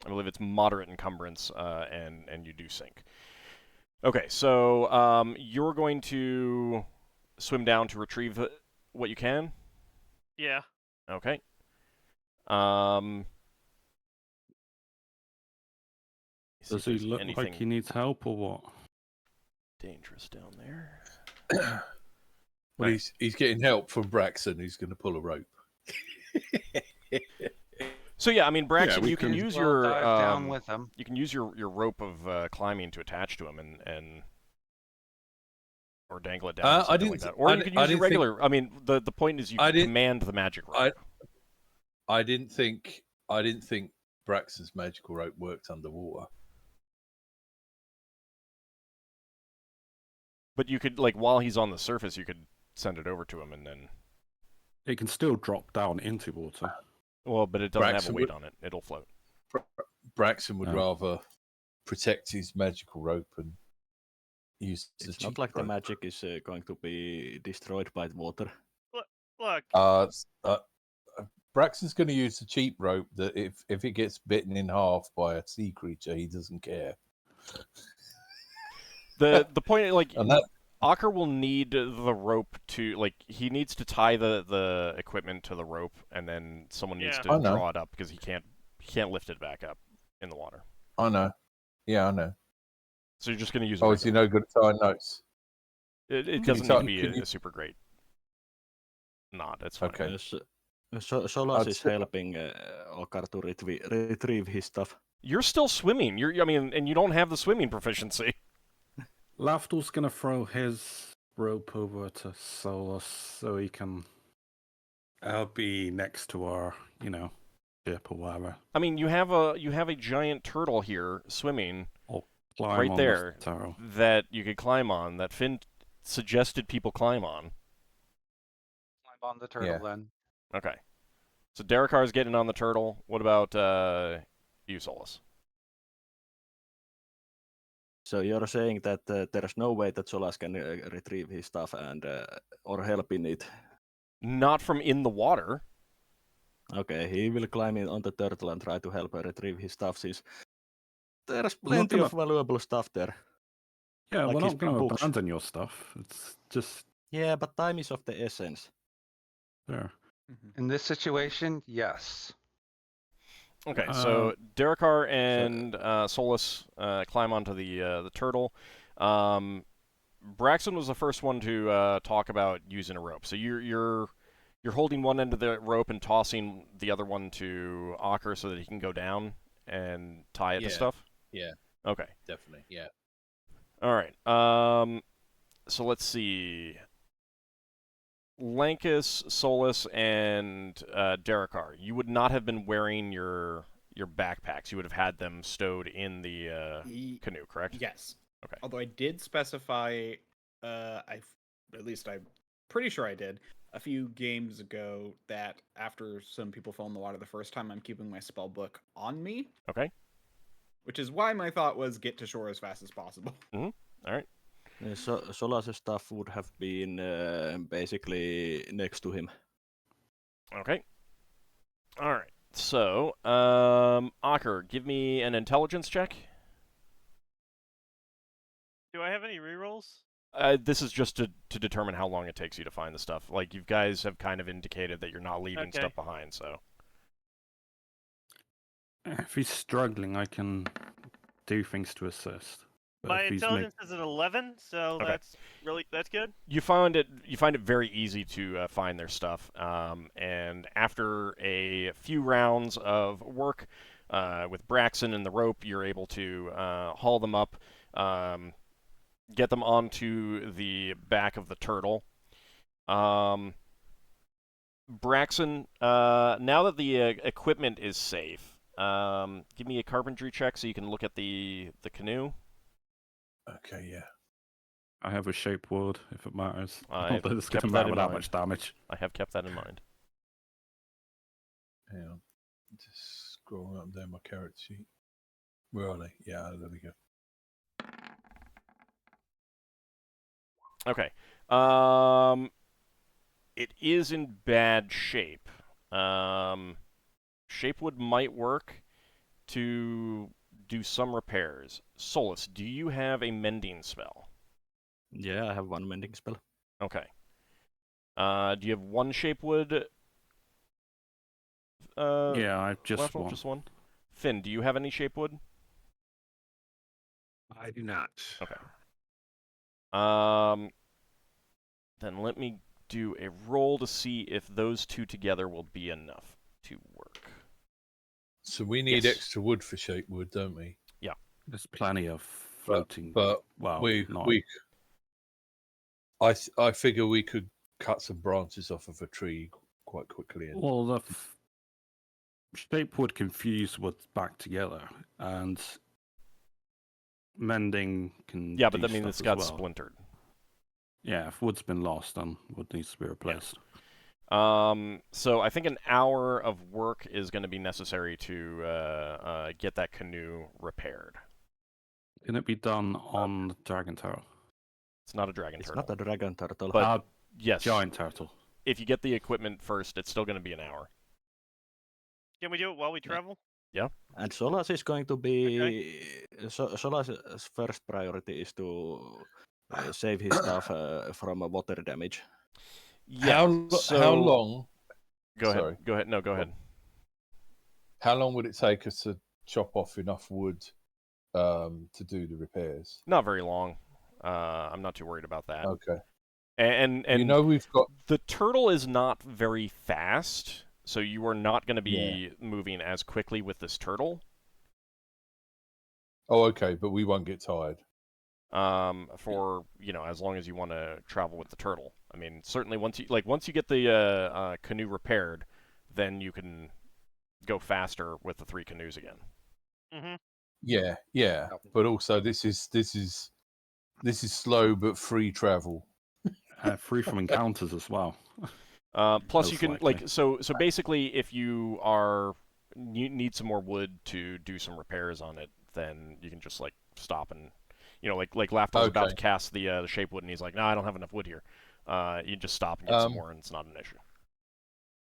I believe it's moderate encumbrance, and you do sink. Okay, so you're going to swim down to retrieve what you can? Yeah. Okay. Does he look like he needs help or what? Dangerous down there. Well, he's getting help from Braxon, who's going to pull a rope. So yeah, I mean, Braxon, we you can can- use We'll your dive down with him. you can use your rope of climbing to attach to him and or dangle it down, or something like that. Or you could use your regular. I mean, the point is you can command the magic rope. I didn't think Braxton's magical rope worked underwater. But you could, like, while he's on the surface, you could send it over to him, and then. It can still drop down into water. Well, but it doesn't have a Braxton weight on it. It'll float. Braxton would rather protect his magical rope and use the It's cheap not like the rope. magic is going to be destroyed by the water. Look. Braxton's going to use the cheap rope that if it gets bitten in half by a sea creature, he doesn't care. The point, like, And that Ockar will need the rope to, like, he needs to tie the equipment to the rope, and then someone needs to draw it up because he can't lift it back up in the water. I know. Yeah, I know. So you're just going to use. Oh, is he no good at tying knots? It doesn't need to be a super great knot. It's fine. Okay. Solas is helping Ockar to retrieve his stuff. You're still swimming. And you don't have the swimming proficiency. Lafdul's gonna throw his rope over to Solas so he can be next to our, ship or whatever. I mean, you have a giant turtle here swimming right there that you could climb on. That Finn suggested people climb on. Climb on the turtle then. Okay. So Darrakar's getting on the turtle. What about you, Solas? So you're saying that there's no way that Solas can retrieve his stuff and or help in it? Not from in the water. Okay, he will climb in on the turtle and try to help retrieve his stuff, since there's plenty of valuable stuff there. Yeah, like we're not going to books. abandon your stuff. It's just... Yeah, but time is of the essence. There. In this situation, yes. Okay, so Darrakar and Solas climb onto the turtle. Braxon was the first one to talk about using a rope. So you're holding one end of the rope and tossing the other one to Ockar so that he can go down and tie it to stuff? Yeah. Okay. Definitely, yeah. All right. So let's see. Lankas, Solas, and Darrakar, you would not have been wearing your backpacks. You would have had them stowed in the canoe, correct? Yes. Okay. Although I did specify, at least I'm pretty sure I did, a few games ago, that after some people fell in the water the first time, I'm keeping my spell book on me. Okay. Which is why my thought was get to shore as fast as possible. Mm-hmm. All right. Solas' stuff would have been basically next to him. Okay. All right. So, Ockar, give me an intelligence check. Do I have any rerolls? This is just to determine how long it takes you to find the stuff. Like, you guys have kind of indicated that you're not leaving stuff behind, so. If he's struggling, I can do things to assist. But My intelligence is at 11, so that's good. You find it very easy to find their stuff, and after a few rounds of work with Braxon and the rope, you're able to haul them up, get them onto the back of the turtle. Braxon, now that the equipment is safe, give me a carpentry check so you can look at the canoe. Okay, yeah. I have a shape word if it matters. I Not that it's kept going to that matter in that mind. much damage. I have kept that in mind. Hang on. Just scrolling up there my character sheet. Where are they? Yeah, there we go. Okay. It is in bad shape. Shapewood might work to do some repairs. Solas, do you have a mending spell? Yeah, I have one mending spell. Okay. Do you have one shapewood? Yeah, I just Lafdul, one. just one. Finn, do you have any shapewood? I do not. Okay. Then let me do a roll to see if those two together will be enough to work. So we need Yes. extra wood for shape wood, don't we? There's plenty of floating. But well, not. I figure we could cut some branches off of a tree quite quickly. And Well, the shape would confuse what's back together, and mending can. Yeah, but do that means stuff it's as got well. splintered. Yeah, if wood's been lost, then wood needs to be replaced. So I think an hour of work is going to be necessary to get that canoe repaired. Can it be done on the dragon turtle? It's not a dragon It's turtle. not a dragon turtle. But yes, Giant turtle. if you get the equipment first, it's still going to be an hour. Can we do it while we travel? And Solas is going to be. Solas' first priority is to save his stuff from water damage. Yeah. how long? Go ahead. Sorry. Go ahead. No, go ahead. How long would it take us to chop off enough wood to do the repairs? Not very long. I'm not too worried about that. Okay. And you know we've got the turtle is not very fast, so you are not going to be moving as quickly with this turtle. Oh, okay, but we won't get tired. For as long as you want to travel with the turtle. I mean, certainly once you get the canoe repaired, then you can go faster with the 3 canoes again. Mm-hmm. Yeah. But also this is slow but free travel. Free from encounters as well. Plus, you Most can likely. so basically, if you need some more wood to do some repairs on it, then you can just stop and like Lafdul's about to cast the shape wood, and he's like, "No, I don't have enough wood here." You just stop and get some more, and it's not an issue.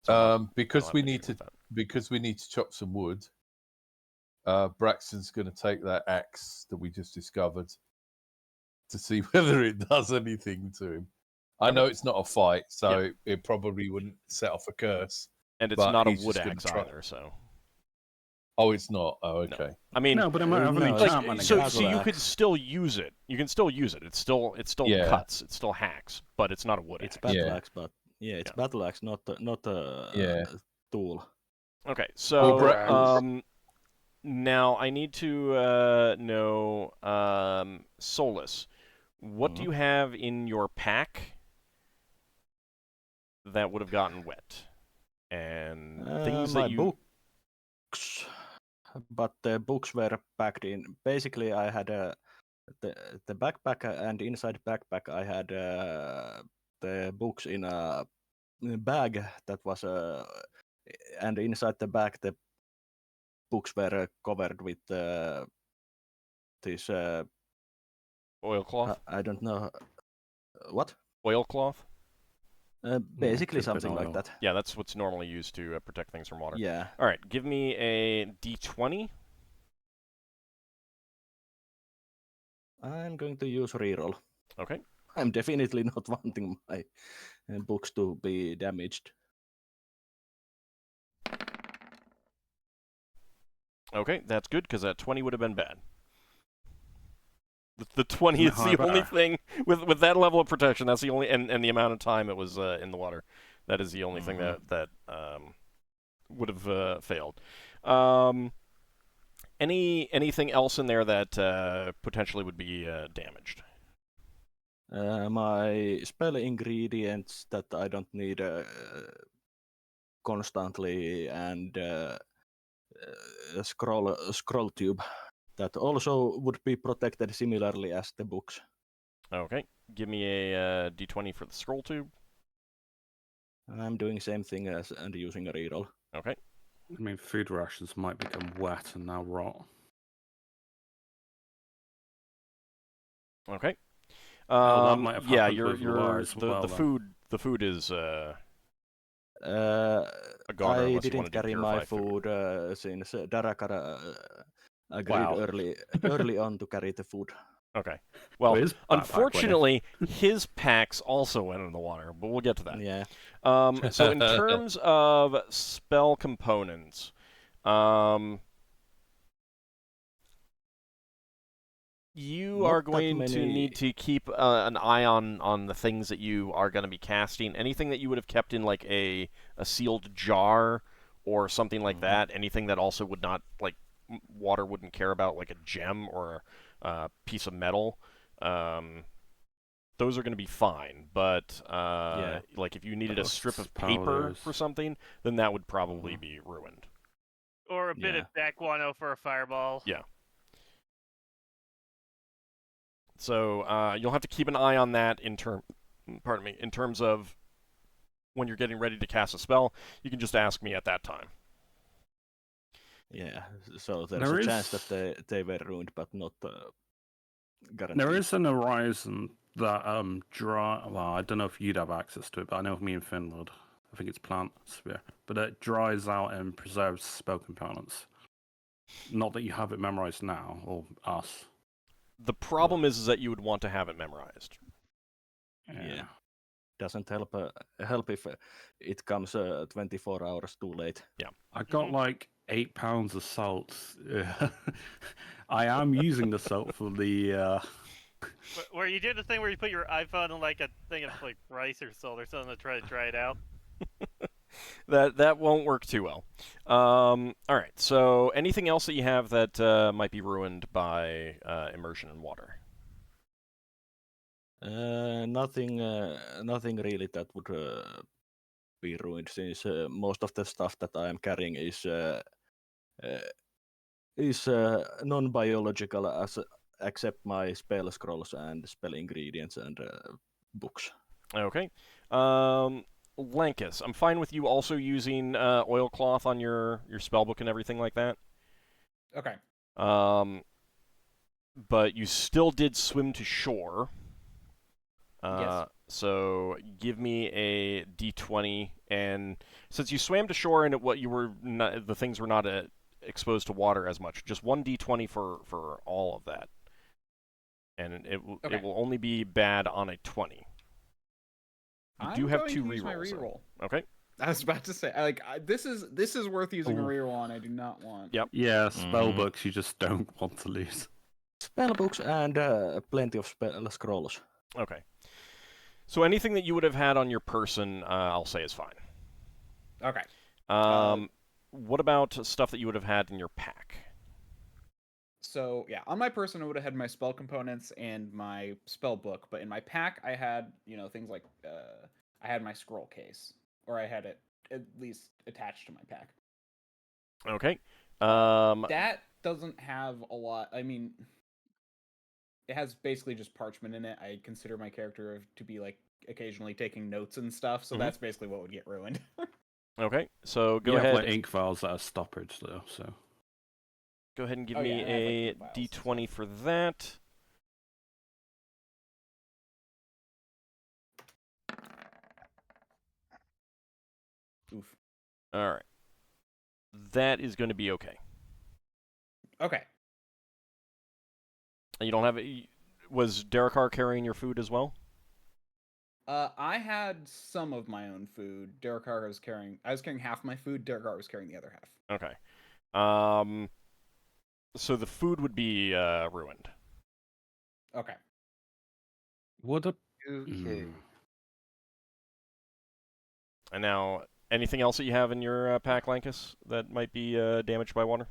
So because we need to chop some wood. Braxton's going to take that axe that we just discovered to see whether it does anything to him. I know it's not a fight, so it probably wouldn't set off a curse. And it's not a wood axe either, so. Oh, it's not. Oh, okay. No. I mean, no, but it might have an enchantment. So you could still use it. You can still use it. It still cuts. It still hacks, but it's not a wood axe. It's battle axe, but it's battle axe, not a tool. Okay, so now I need to know, Solas, what do you have in your pack that would have gotten wet? And things that you... books, but the books were packed in. Basically, I had the backpack, and inside backpack I had the books in a bag that was and inside the bag the books were covered with this oilcloth. I don't know what oilcloth. Basically something like that. Yeah, that's what's normally used to protect things from water. Yeah. All right, give me a D20. I'm going to use reroll. Okay. I'm definitely not wanting my books to be damaged. Okay, that's good, because that 20 would have been bad. The 20 is the only thing, with that level of protection, that's the only, and the amount of time it was in the water, that is the only thing that would have failed. Anything else in there that potentially would be damaged? My spell ingredients that I don't need constantly, and a scroll tube that also would be protected similarly as the books. Okay. give me a d20 for the scroll tube. I'm doing same thing as and using a reroll. Okay. I mean, food rations might become wet and now rot. Okay. That might have yeah, happened with Lar as well, the then. food is a I goner unless you want didn't to do carry my purified food. food since Darrakar agreed Wow. early on to carry the food. Okay. Well, His backpack went in. unfortunately, his packs also went in the water, but we'll get to that. Yeah. So in terms of spell components, you Not are that going to many- need to keep an eye on the things that you are going to be casting. Anything that you would have kept in like a sealed jar or something like that. Anything that also would not like water wouldn't care about, like a gem or a piece of metal. Those are going to be fine, but like if you needed a strip of paper powders. for something, then that would probably be ruined. Or a bit of back guano for a fireball. Yeah. So you'll have to keep an eye on that in terms of when you're getting ready to cast a spell. You can just ask me at that time. Yeah, so there's There a chance is- that they were ruined, but not guaranteed. There is an horizon that dry. Well, I don't know if you'd have access to it, but I know me and Finn would. I think it's plant sphere, but it dries out and preserves spell components. Not that you have it memorized now, or us. The problem is that you would want to have it memorized. Yeah. Doesn't help if it comes 24 hours too late. Yeah. I got like 8 pounds of salt. I am using the salt for the. Where you did the thing where you put your iPhone in like a thing of like rice or salt or something to try to dry it out. That won't work too well. All right. So anything else that you have that might be ruined by immersion in water? Nothing really that would be ruined, since most of the stuff that I am carrying is non-biological, except my spell scrolls and spell ingredients and books. Okay. Lankas, I'm fine with you also using oilcloth on your spellbook and everything like that. Okay. But you still did swim to shore. Yes. So give me a d20, and since you swam to shore and the things were not exposed to water as much, just one d20 for all of that, and it will only be bad on a 20. You do have two rerolls. Reroll. Okay. I was about to say, this is worth using a reroll on. I do not want. Yep. Yeah, spell books you just don't want to lose. Spell books and plenty of spell scrolls. Okay. So anything that you would have had on your person, I'll say is fine. Okay. What about stuff that you would have had in your pack? So yeah, on my person I would have had my spell components and my spell book, but in my pack I had, things like I had my scroll case, or I had it at least attached to my pack. Okay. That doesn't have a lot. I mean, it has basically just parchment in it. I consider my character to be like occasionally taking notes and stuff, so that's basically what would get ruined. Okay, so go you ahead. have like ink files that are stoppage though, so. Go ahead and give Oh, me yeah, I have, a like, ink files and d20 for that. Oof. All right. That is going to be okay. Okay. And you don't have it. Was Darrakar carrying your food as well? I had some of my own food. Darrakar was carrying. I was carrying half my food. Darrakar was carrying the other half. Okay. So the food would be ruined. Okay. What a. Okay. And now, anything else that you have in your pack, Lankas, that might be damaged by water?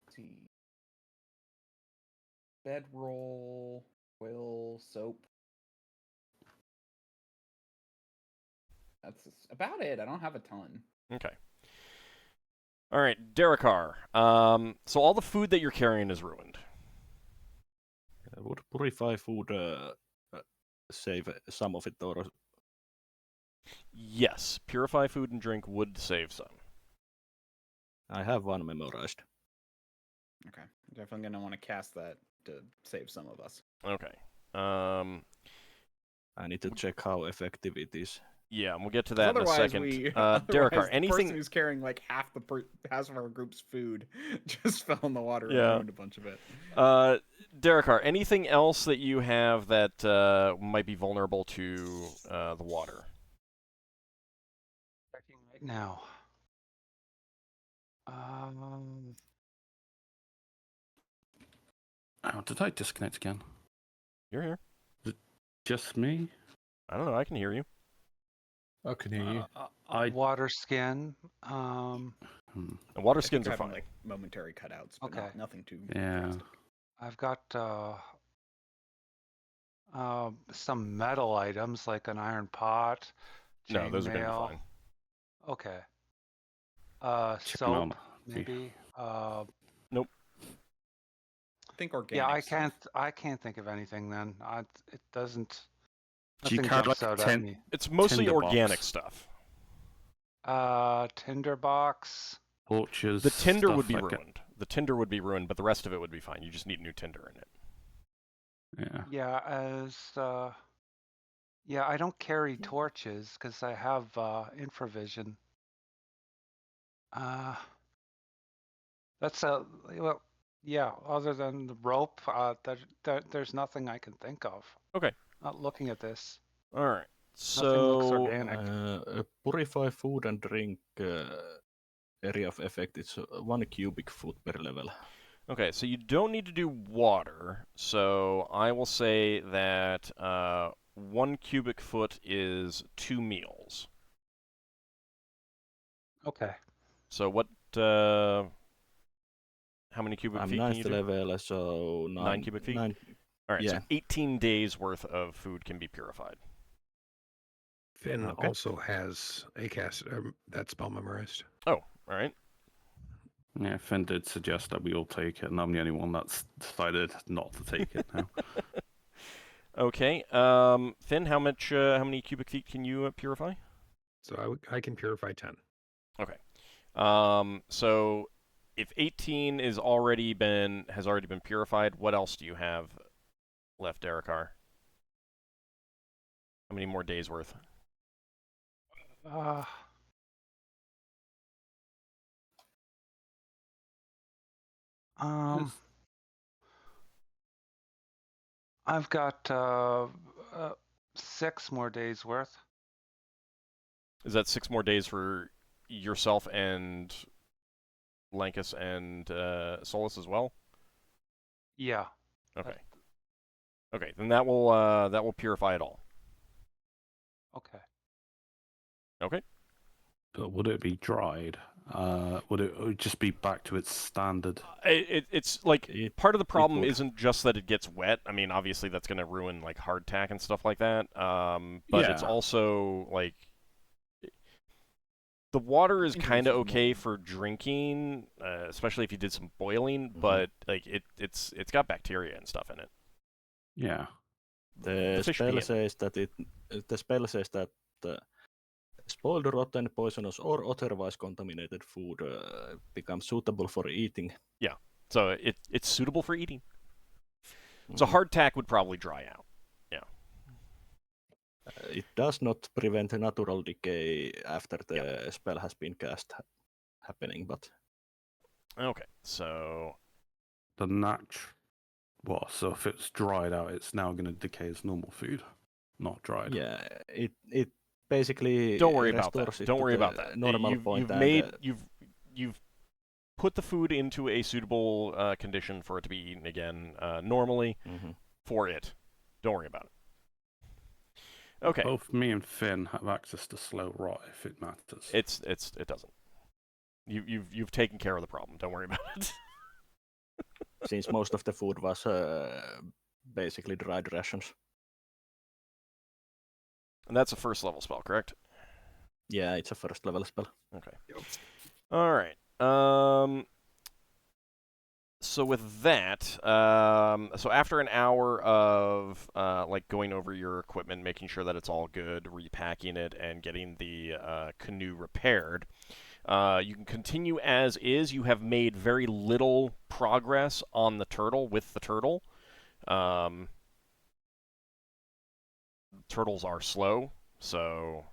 Let's see. Bedroll, oil, soap. That's about it. I don't have a ton. Okay. All right, Darrakar. So all the food that you're carrying is ruined. Would purify food save some of it, or Yes, purify food and drink would save some. I have one memorized. Okay, definitely gonna want to cast that to save some of us. Okay. I need to check how effective it is. Yeah, we'll get to that in a Otherwise, second. otherwise Darrakar, the person anything? who's carrying like half of our group's food just fell in the water Yeah. and ruined a bunch of it. Darrakar, anything else that you have that might be vulnerable to the water? Checking right now. Oh, did I disconnect again? You're here. Just me? I don't know. I can hear you. I can hear you. Water skin. And water skins are having, fine. like momentary cutouts, but Okay. nothing too Yeah. drastic. I've got some metal items like an iron pot. No, those are going to be chainmail. fine. Okay. Check Soap, around. maybe. Nope. Think organic. Yeah, stuff. I can't think of anything then. It doesn't. Do you Nothing count jumps like out at 10? me. It's mostly Tinderbox. organic stuff. Tinderbox. Torches. The tinder stuff would be like that. ruined. The tinder would be ruined, but the rest of it would be fine. You just need new tinder in it. Yeah. Yeah, yeah, I don't carry torches because I have infravision. That's well, yeah. Other than the rope, there's nothing I can think of. Okay. Not looking at this. All right. Nothing looks So organic. Purify food and drink area of effect. It's 1 cubic foot per level. okay, so you don't need to do water. So I will say that 1 cubic foot is 2 meals. Okay. So what? How many cubic I'm feet can 9th you do? level, so 9 cubic feet? 9. All right, yeah. so 18 days worth of food can be purified. Finn Okay. also has a cast that spell memorized. Oh, all right. Yeah, Finn did suggest that we all take it, and I'm the only one that's decided not to take it now. Okay. Finn, how many cubic feet can you purify? So I can purify 10. Okay. So if 18 has already been purified, what else do you have left, Darrakar? How many more days worth? I've got 6 more days worth. Is that 6 more days for yourself and Lankas and Solas as well? Yeah. Okay. Okay, then that will purify it all. Okay. Okay. But would it be dried? Would it just be back to its standard? It's like part of the problem would. isn't just that it gets wet. I mean, obviously that's going to ruin like hardtack and stuff like that. But it's Yeah. also like the water is kind of Interesting. okay for drinking, especially if you did some boiling. Mhm. But like it's got bacteria and stuff in it. Yeah. The fish spell being- says that spoiled, rotten, poisonous, or otherwise contaminated food becomes suitable for eating. So it's suitable for eating. So Mhm. hardtack would probably dry out. It does not prevent natural decay after the spell has been cast happening, but Okay, so The well, so if it's dried out, it's now going to decay as normal food, not dried. yeah, it basically don't worry about restores that. it Don't to worry the about that. normal You've point. you've put the food into a suitable condition for it to be eaten again normally Mhm. for it. Don't worry about it. Okay, Both me and Finn have access to slow rot if it matters. it doesn't. You've taken care of the problem. Don't worry about it. Since most of the food was basically dried rations. And that's a first level spell, correct? Yeah, it's a first level spell. Okay. All right. So with that, so after an hour of like going over your equipment, making sure that it's all good, repacking it, and getting the canoe repaired, you can continue as is. You have made very little progress on the turtle with the turtle. Turtles are slow, so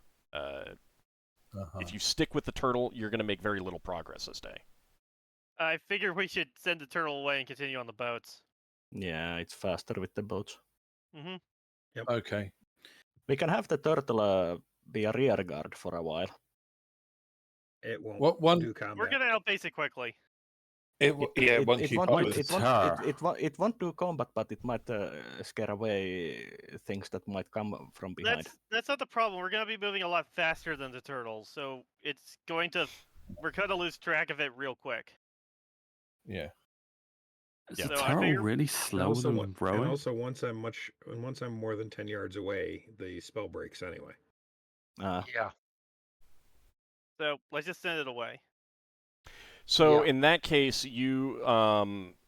if you stick with the turtle, you're going to make very little progress this day. I figure we should send the turtle away and continue on the boats. Yeah, it's faster with the boats. Mm-hmm. Okay. We can have the turtle be a rear guard for a while. It won't What one? do combat. We're gonna outpace it quickly. It won't keep up with It won't do combat, but it might scare away things that might come from behind. That's not the problem. We're gonna be moving a lot faster than the turtles, so it's going to. We're gonna lose track of it real quick. Yeah. Is Yeah, the so I turtle figure- really And slower also, than and rowing? also, once I'm more than 10 yards away, the spell breaks anyway. Yeah. So let's just send it away. So Yeah. in that case, you,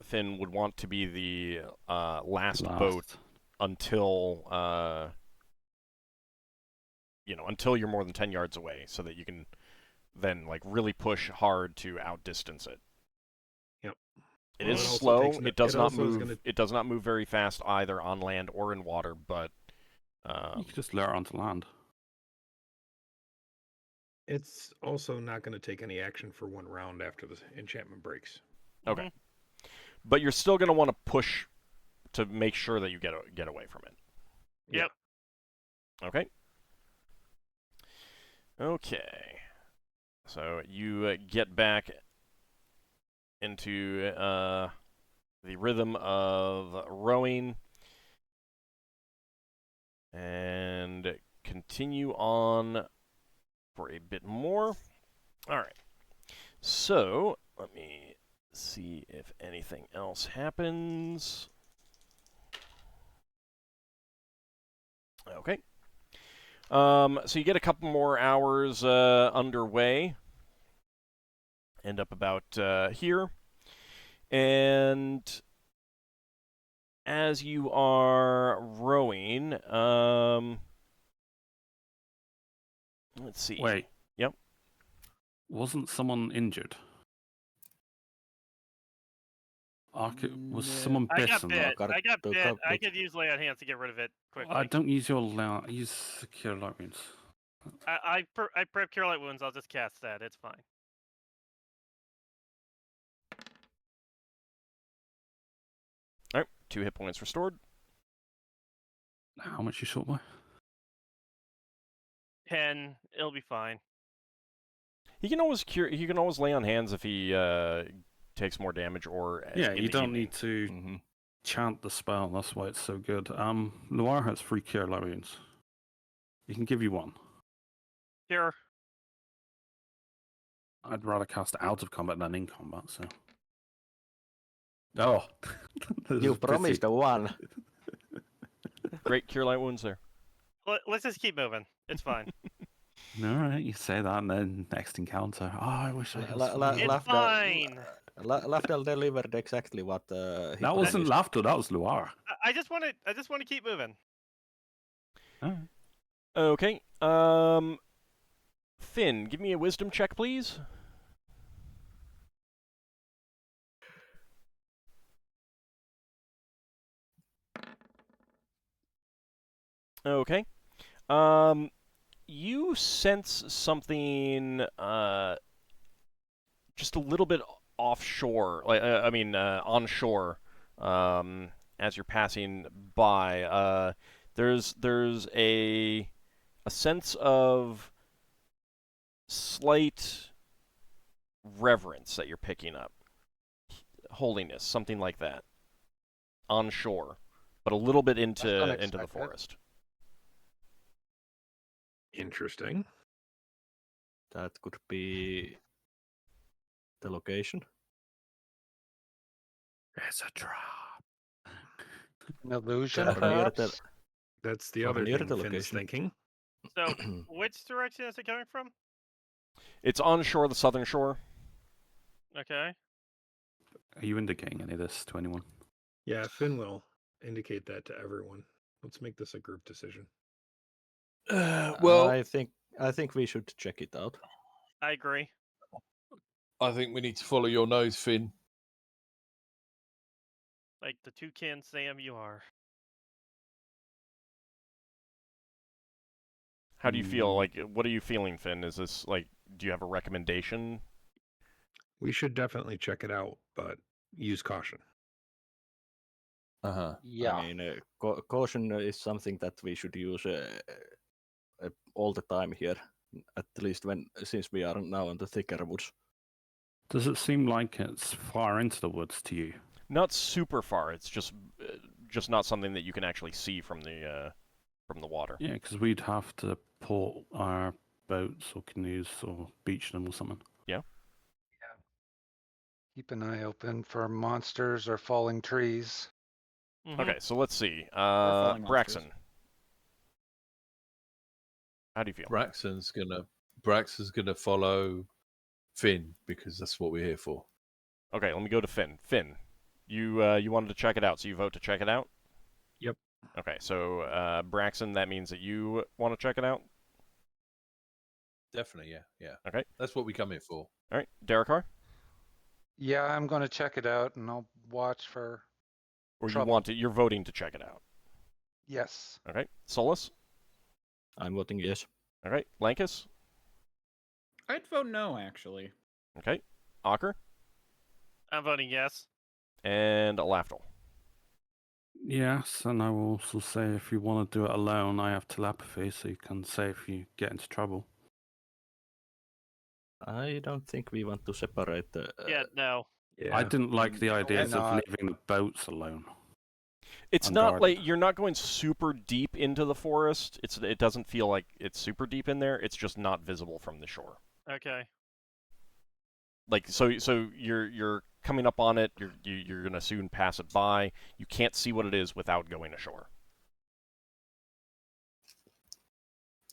Finn, would want to be the last boat until, until you're more than 10 yards away, so that you can then like really push hard to outdistance it. Yep. It Well, is it also slow. takes It does not also is move. gonna- It does not move very fast either on land or in water. But You could just lure it onto land. It's also not going to take any action for one round after the enchantment breaks. okay, but you're still going to want to push to make sure that you get away from it. Yep. Okay. Okay. So you get back into the rhythm of rowing and continue on for a bit more. All right. So let me see if anything else happens. Okay. So you get a couple more hours underway. End up about here. And as you are rowing, let's see. Wait. Yep. Wasn't someone injured? Was someone I got bitten? bit. Ockar I got took bit. up I it. could use lay on hands to get rid of it quickly. I don't use your use secure light wounds. I prep cure light wounds. I'll just cast that. It's fine. All right. 2 hit points restored. How much you short by? 10. It'll be fine. He can always cure. He can always lay on hands if he takes more damage or Yeah, in you the don't evening. need to Mm-hmm. chant the spell. That's why it's so good. Loire has 3 cure light wounds. He can give you 1. Cure. I'd rather cast out of combat than in combat. So. Oh, You promised a one. Great cure light wounds there. Let's just keep moving. It's fine. All right, you say that, and then next encounter. Oh, I wish I had. It's fine. Lafdul delivered exactly what he That wasn't promised. laughter. That was Loire. I just want to keep moving. All right. Okay. Finn, give me a wisdom check, please. Okay. You sense something just a little bit offshore, like onshore, as you're passing by. There's a sense of slight reverence that you're picking up, holiness, something like that, onshore, but a little bit into the unexpected. forest. Interesting. That could be the location. It's a trap. An illusion, Or near perhaps? That's the Or other near thing the Finn's location. thinking. So, which direction is it coming from? It's onshore, the southern shore. Okay. Are you indicating any of this to anyone? Yeah, Finn will indicate that to everyone. Let's make this a group decision. Well, I think we should check it out. I agree. I think we need to follow your nose, Finn. Like the toucan Sam you are. How do you feel? Like, what are you feeling, Finn? Is this like, do you have a recommendation? We should definitely check it out, but use caution. Yeah. I mean, caution is something that we should use all the time here, at least since we are now on the thicker woods. Does it seem like it's far into the woods to you? Not super far. It's just not something that you can actually see from the water. Yeah, because we'd have to port our boats or canoes or beach them or something. Yeah. Keep an eye open for monsters or falling trees. Mhm. Okay, so let's see. falling Braxon. monsters. How do you feel? Braxon's gonna follow Finn because that's what we're here for. Okay, let me go to Finn. Finn, you wanted to check it out, so you vote to check it out? Yep. Okay, so Braxon, that means that you want to check it out? Definitely, yeah. Okay. That's what we come here for. All right, Darrakar? Yeah, I'm going to check it out, and I'll watch for... Or you Trouble. want to? You're voting to check it out. Yes. Okay, Solas? I'm voting yes. Okay, Lankas? I'd vote no, actually. Okay, Ockar? I'm voting yes. And Lafdul. Yes, and I will also say if you want to do it alone, I have telepathy, so you can say if you get into trouble. I don't think we want to separate the. Yeah, no. Yeah. I didn't like the ideas of not. leaving the boats alone. It's not Unguarded. like you're not going super deep into the forest. It doesn't feel like it's super deep in there. It's just not visible from the shore. Okay. Like so you're coming up on it. You're gonna soon pass it by. You can't see what it is without going ashore.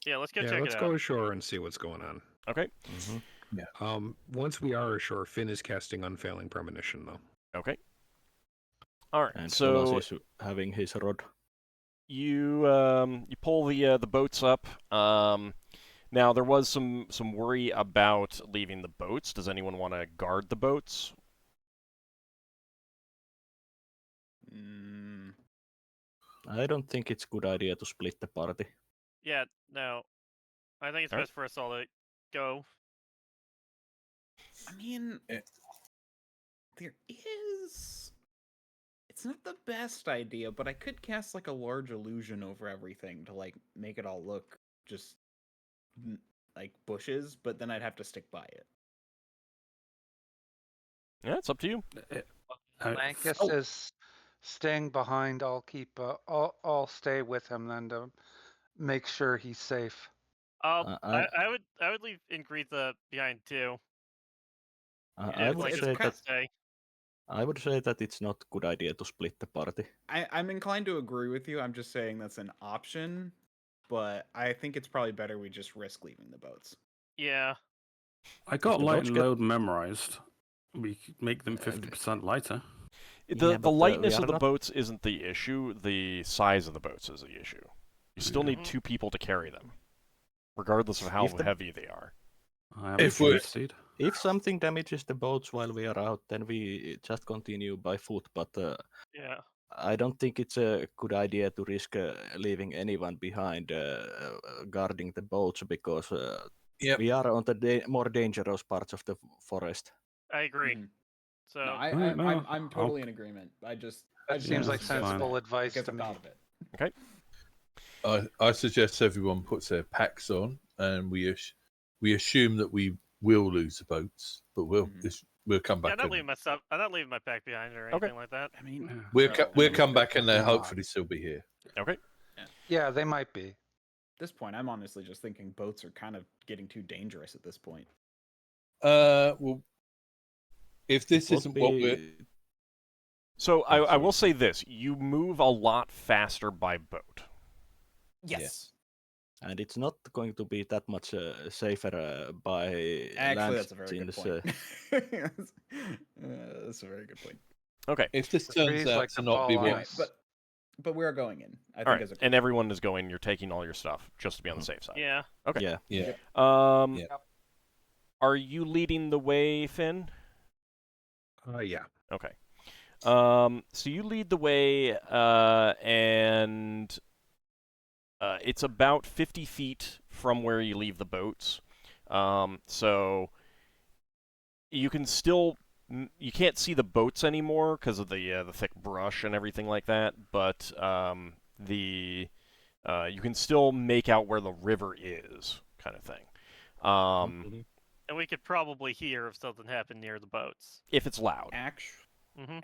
Yeah, let's go Yeah, check let's it go out. ashore and see what's going on. Okay. Once we are ashore, Finn is casting Unfailing Premonition, though. Okay. All right. And so Solas is having his rod. you pull the boats up. Now there was some worry about leaving the boats. Does anyone want to guard the boats? I don't think it's a good idea to split the party. Yeah, no. I think it's All right. best for us all to go. I mean, Eh. there is. It's not the best idea, but I could cast like a large illusion over everything to like make it all look just like bushes, but then I'd have to stick by it. Yeah, it's up to you. Lankas is staying behind. I'll keep. I'll stay with him then to make sure he's safe. I would leave Ingritha behind too. I would it's say kind that stay. I would say that it's not a good idea to split the party. I'm inclined to agree with you. I'm just saying that's an option, but I think it's probably better we just risk leaving the boats. Yeah. I got the light boats and get- load memorized. We could make them 50% lighter. The Yeah, but, lightness we of are the not- boats isn't the issue. The size of the boats is the issue. You still need Mhm. 2 people to carry them, regardless of how If the- heavy they are. I have If a we're- seed. If something damages the boats while we are out, then we just continue by foot. But Yeah. I don't think it's a good idea to risk leaving anyone behind guarding the boats because Yep. we are on the more dangerous parts of the forest. I agree. Mhm. So No, no, I'm totally in agreement. I That seems Yeah, like that's fine. sensible advice because to I me. thought of it. I suggest everyone puts their packs on, and we assume that we will lose the boats, but we'll come yeah, back. I'm not leaving my stuff. I'm not leaving my pack behind or Okay. anything like that. I mean, Yeah. We'll come back, and they'll Come on. hopefully still be here. Okay. Yeah, they might be. at this point, I'm honestly just thinking boats are kind of getting too dangerous at this point. Well, if this It isn't would what be- we're So I will say this: you move a lot faster by boat. Yes. And it's not going to be that much safer by Actually, land that's a very good since, point. That's a very good point. Okay. If this The turns trees out like to to not be fall what, on Anyway, us. but we are going in. I All think right. as a And group. everyone is going. You're taking all your stuff just to be on the safe side. Yeah. Okay. yeah. yeah, Um, Yeah. Are you leading the way, Finn? Yeah. Okay. So you lead the way, and it's about 50 feet from where you leave the boats. So you can still, you can't see the boats anymore because of the thick brush and everything like that. But you can still make out where the river is, kind of thing. And we could probably hear if something happened near the boats. If it's loud.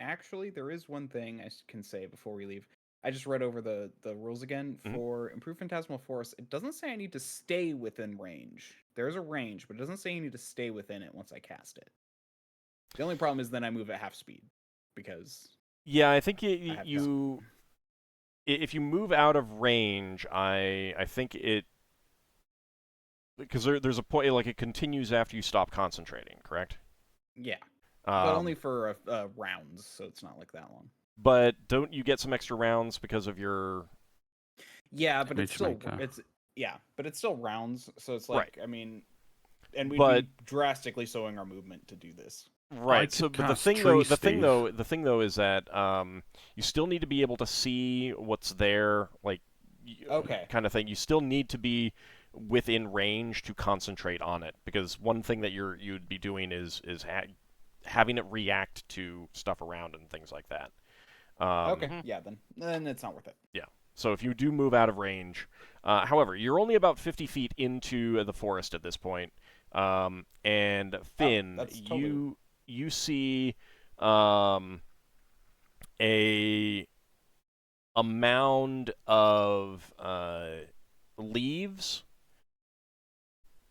Actually, there is one thing I can say before we leave. I just read over the rules again. For Improved Phantasmal Forest, it doesn't say I need to stay within range. There's a range, but it doesn't say you need to stay within it once I cast it. The only problem is then I move at half speed, because... Yeah, I think I have if you move out of range, I think it... Because there's a point, like, it continues after you stop concentrating, correct? Yeah, but only for rounds, so it's not like that long. But don't you get some extra rounds because of your... Yeah, but it's still Imagemaker. but it's still rounds, so it's like Right. I mean, and we'd But- be drastically slowing our movement to do this. Right. So, could but cast the thing Tree though is that you still need to be able to see what's there, like, Okay. kind of thing. You still need to be within range to concentrate on it, because one thing that you'd be doing is having it react to stuff around and things like that. Okay, yeah, then it's not worth it. Yeah. So if you do move out of range, however, you're only about 50 feet into the forest at this point, and Finn, that's totally... you see a mound of leaves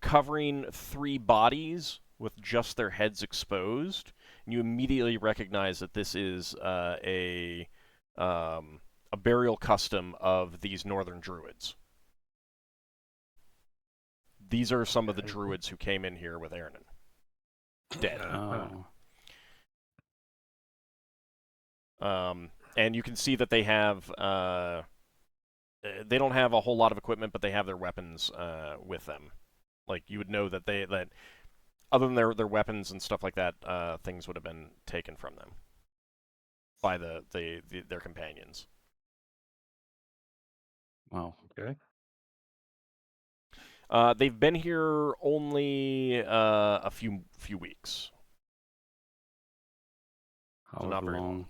covering 3 bodies with just their heads exposed. And you immediately recognize that this is a burial custom of these northern druids. These are some of the druids who came in here with Ernan. Dead. And you can see that they have they don't have a whole lot of equipment, but they have their weapons with them. Like, you would know that that other than their weapons and stuff like that, things would have been taken from them by their companions. Wow. Okay. They've been here only a few weeks. However not very long.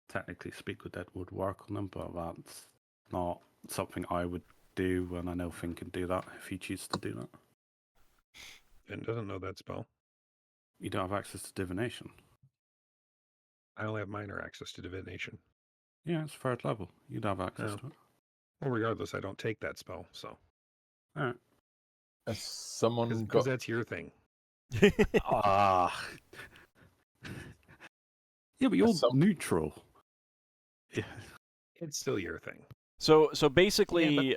Technically speaking, that would work on them, but that's not something I would do, and I know Finn can do that if he chooses to do that. Finn doesn't know that spell. You don't have access to divination. I only have minor access to divination. Yeah, it's 3rd level. You'd have access to it. Well, regardless, I don't take that spell, so. Alright. has someone Because got... that's your thing. Ah. Yeah, but you're neutral. Yeah. It's still your thing. So basically,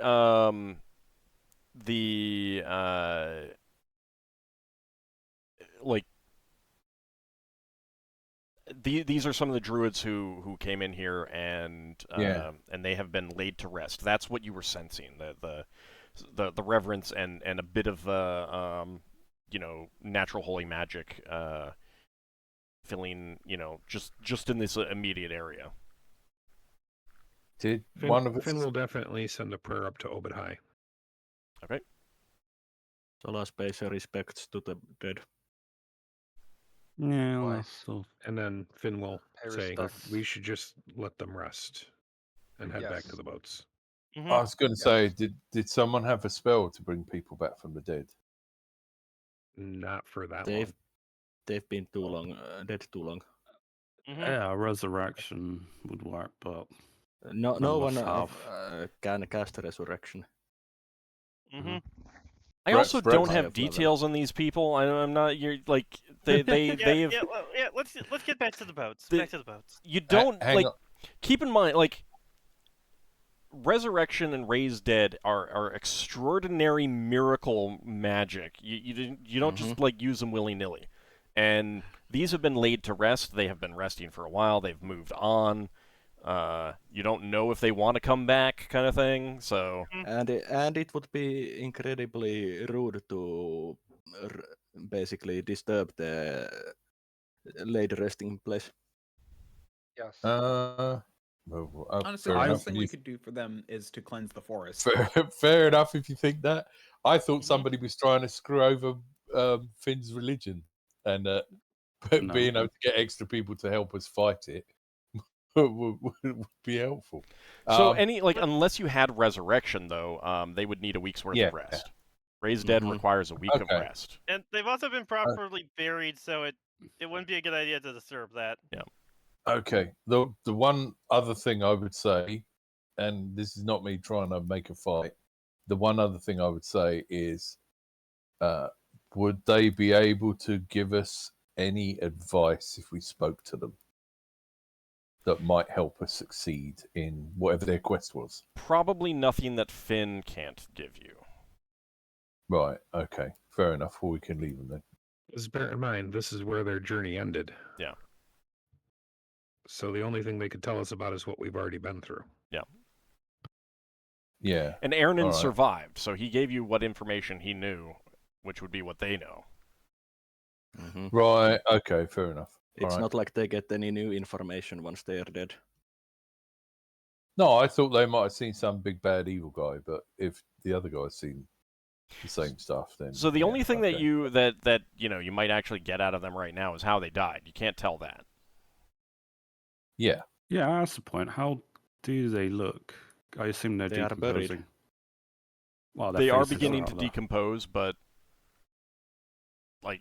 like, these are some of the druids who came in here, and and they have been laid to rest. That's what you were sensing, the reverence and a bit of natural holy magic filling, just in this immediate area. Did Finn, one of us... Finn will definitely send a prayer up to Obed High. Okay. Solas pays respects to the dead. Yeah, Nice. so And then Finn will Pay say, respects. we should just let them rest and head back Yes. to the boats. I was going to say, did someone have a spell to bring people back from the dead? Not for that long. They've been too long, dead too long. yeah, resurrection would work, but No None of one us can cast resurrection. I also Braxon. don't High have of level. details on these people. I'm not. You're like they've. Let's get back to the boats. The- Back to the boats. You don't Hang like. on. Keep in mind, like, Resurrection and Raise Dead are extraordinary miracle magic. You don't just like use them willy-nilly. And these have been laid to rest. They have been resting for a while. They've moved on. You don't know if they want to come back, kind of thing. So And it would be incredibly rude to basically disturb the laid resting place. Yes. Honestly, fair the enough. best thing we could do for them is to cleanse the forest. Fair enough if you think that. I thought Mhm. somebody was trying to screw over Finn's religion and being able to get extra people to help us fight it would be helpful. So unless you had Resurrection, though, they would need a week's worth of rest. Raise Dead requires a week of rest. And they've also been properly buried, so it wouldn't be a good idea to disturb that. Yeah. Okay. The one other thing I would say, and this is not me trying to make a fight, the one other thing I would say is, would they be able to give us any advice if we spoke to them that might help us succeed in whatever their quest was? Probably nothing that Finn can't give you. Right. Okay. Fair enough. Well, we can leave them then. Just bear in mind, this is where their journey ended. Yeah. So the only thing they could tell us about is what we've already been through. Yeah. Yeah. And Ernan survived, so he gave you what information he knew, which would be what they know. Right. Okay. Fair enough. It's not like they get any new information once they are dead. No, I thought they might have seen some big bad evil guy, but if the other guy's seen the same stuff, then so the only thing that you might actually get out of them right now is how they died. You can't tell that. Yeah. Yeah, that's the point. How do they look? I assume they're They are decomposing. buried. Well, They are faces beginning out to there. decompose, but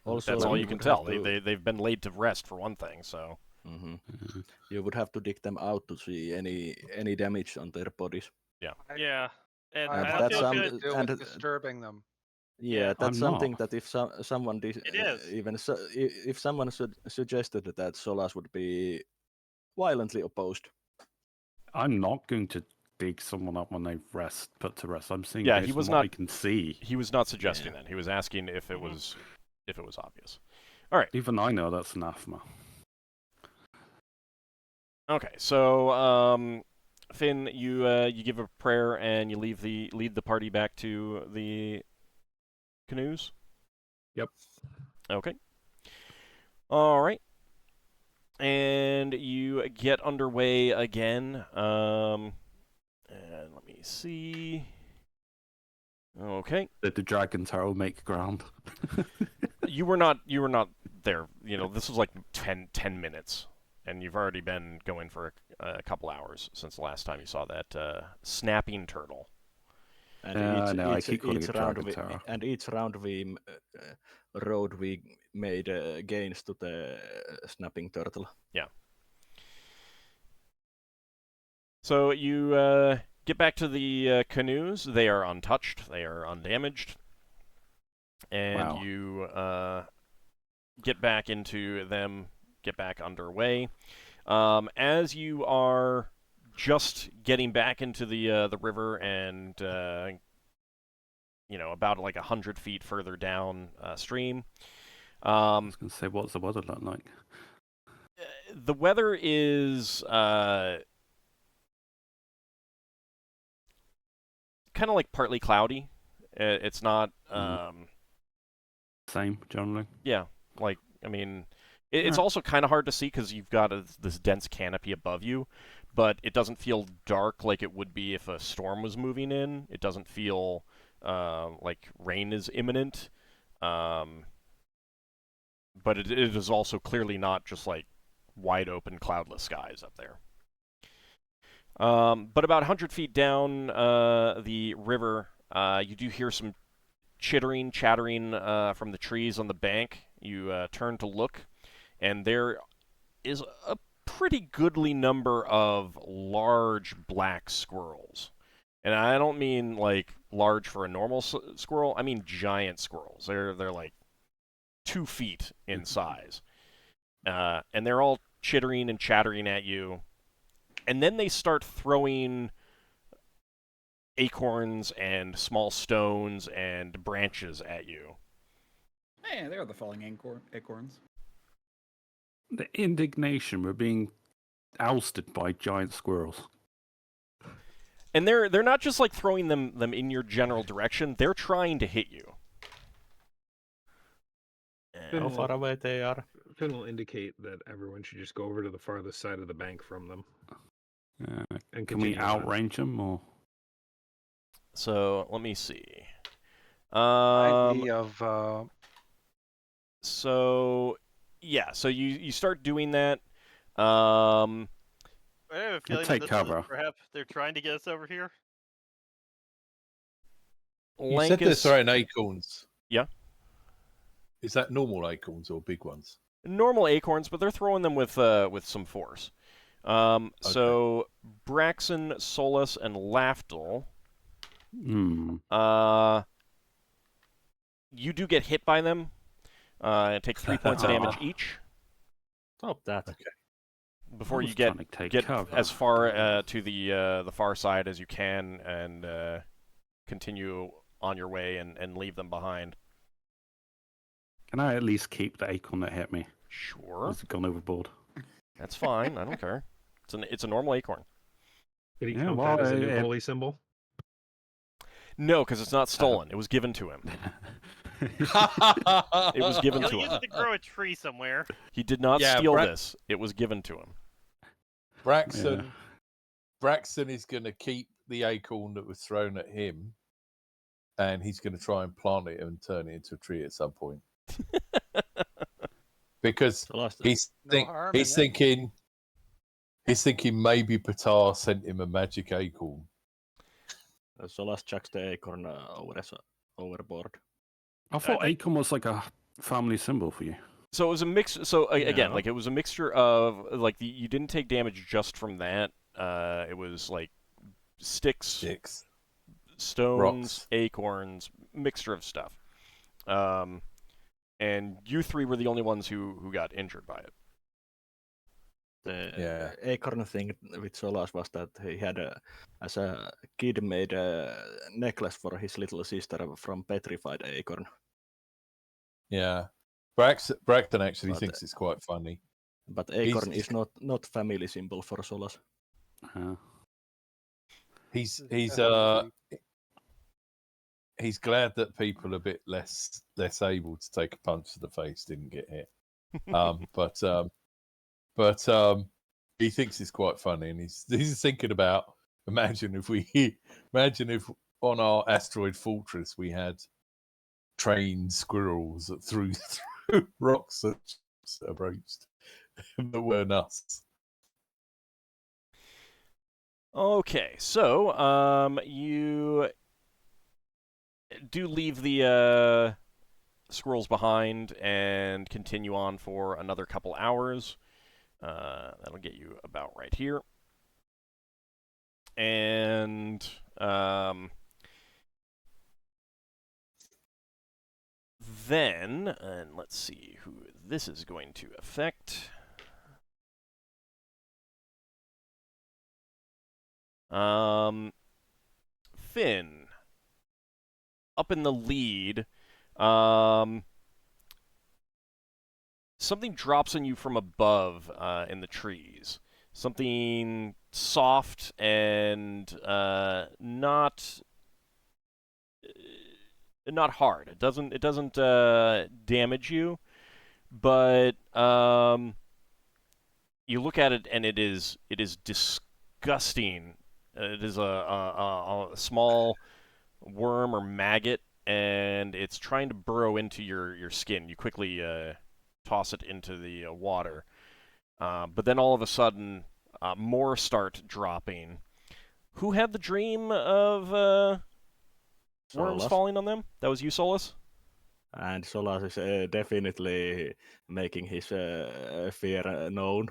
Also, that's all you you can would tell. have to- They've been laid to rest for one thing. So You would have to dig them out to see any damage on their bodies. yeah. Yeah, and I I have don't that's feel nothing good. to do and- with disturbing them. Yeah, Yeah. that's I'm something not. that if someone It is. if someone suggested that Solas would be violently opposed. I'm not going to dig someone up when they put to rest. I'm saying Yeah, based he was on what not- I can see. He was not suggesting that. He was asking if it was obvious. All right. Even I know that's anathema. Okay. So Finn, you give a prayer and you lead the party back to the canoes. Yep. Okay. All right. And you get underway again. And let me see. Okay. Did the dragon turtle make ground? You were not there. This was like 10 minutes, and you've already been going for a couple hours since the last time you saw that snapping turtle. And I keep calling each it round Dragon Tower. each round we rode, we made gains to the snapping turtle. Yeah. So you get back to the canoes. They are untouched. They are undamaged. And Wow. you get back into them, get back underway. As you are just getting back into the river and about like 100 feet further down stream. I was going to say, what's the weather look like? The weather is kind of like partly cloudy. It's not. Same, generally. Yeah, it's also kind of hard to see because you've got this dense canopy above you, but it doesn't feel dark like it would be if a storm was moving in. It doesn't feel like rain is imminent, but it is also clearly not just like wide open cloudless skies up there. But about 100 feet down the river, you do hear some chattering from the trees on the bank. You turn to look, and there is a pretty goodly number of large black squirrels. And I don't mean like large for a normal squirrel. I mean giant squirrels. They're like 2 feet in size, and they're all chittering and chattering at you. And then they start throwing acorns and small stones and branches at you. Hey, there are the falling acorns. The indignation, we're being ousted by giant squirrels. And they're not just like throwing them in your general direction. They're trying to hit you. How far away they are? Finn will indicate that everyone should just go over to the farthest side of the bank from them. And Can we continue on. outrange them or? So let me see. Idea of So yeah, so you start doing that. I have a feeling take that this cover. is perhaps they're trying to get us over here. You said they're Lankas, throwing acorns. Yeah. Is that normal acorns or big ones? normal acorns, but they're throwing them with some force. So Braxon, Solas, and Lafdul. You do get hit by them. Take 3 points of damage each. Stop that. Okay. Before I you was get trying to take get cover. as far to the far side as you can and continue on your way and leave them behind. Can I at least keep the acorn that hit me? Sure, Has it gone overboard? that's fine. I don't care. It's a normal acorn. Did he Yeah, count well, that as a new it- holy symbol? No, because it's not stolen. It was given to him. It was given He'll to use him. it to grow a tree somewhere. He did not Yeah, steal this. It was given to him. Braxon is going to keep the acorn that was thrown at him, and he's going to try and plant it and turn it into a tree at some point. Because he's thinking maybe Patar sent him a magic acorn. Solas chucks the acorn overboard. I thought acorn was like a family symbol for you. So it was a mix. So again, Yeah. like it was a mixture of like you didn't take damage just from that. It was like sticks, stones, Rocks. acorns, mixture of stuff. And you three were the only ones who got injured by it. The acorn thing with Solas was that he had, as a kid, made a necklace for his little sister from petrified acorn. Yeah. Braxton actually But, thinks it's quite funny. But acorn is not family symbol for Solas. He's glad that people a bit less able to take a punch to the face didn't get hit. But he thinks it's quite funny, and he's thinking about imagine if on our asteroid fortress we had trained squirrels that threw rocks that approached that weren't us. Okay, so you do leave the squirrels behind and continue on for another couple hours. That'll get you about right here. And then, and let's see who this is going to affect. Finn, up in the lead. Something drops on you from above in the trees. Something soft and not hard. It doesn't damage you, but you look at it and it is disgusting. It is a small worm or maggot, and it's trying to burrow into your skin. You quickly toss it into the water. But then all of a sudden, more start dropping. Who had the dream of worms Solas. falling on them? That was you, Solas? And Solas is definitely making his fear known.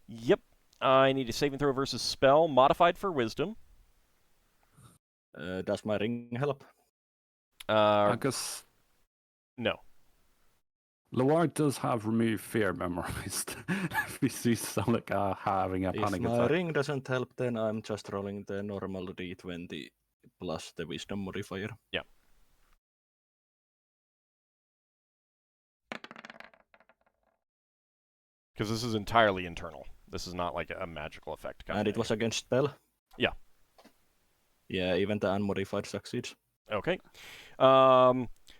Yep. I need a saving throw versus spell, modified for wisdom. Does my ring help? I guess No. Loire does have remove fear memorized. If you see Solika having a If panic my attack. ring doesn't help, then I'm just rolling the normal d20 plus the wisdom modifier. Yeah. Because this is entirely internal. This is not like a magical effect. And it was against spell? Yeah. Yeah, even the unmodified succeeds. Okay.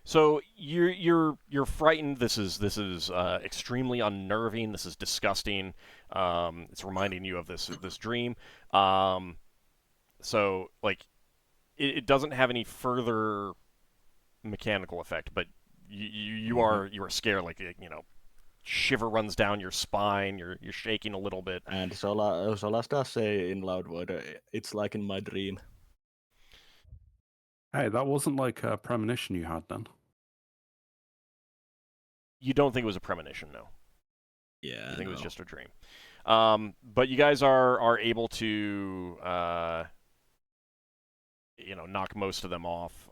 So you're frightened. This is extremely unnerving. This is disgusting. It's reminding you of this dream. So like, it doesn't have any further mechanical effect, but you are scared. Like, you know, shiver runs down your spine. You're shaking a little bit. And Solas does say in loud word, "It's like in my dream." Hey, that wasn't like a premonition you had then. You don't think it was a premonition, no? Yeah, You think it was just a dream. But you guys are able to, you know, knock most of them off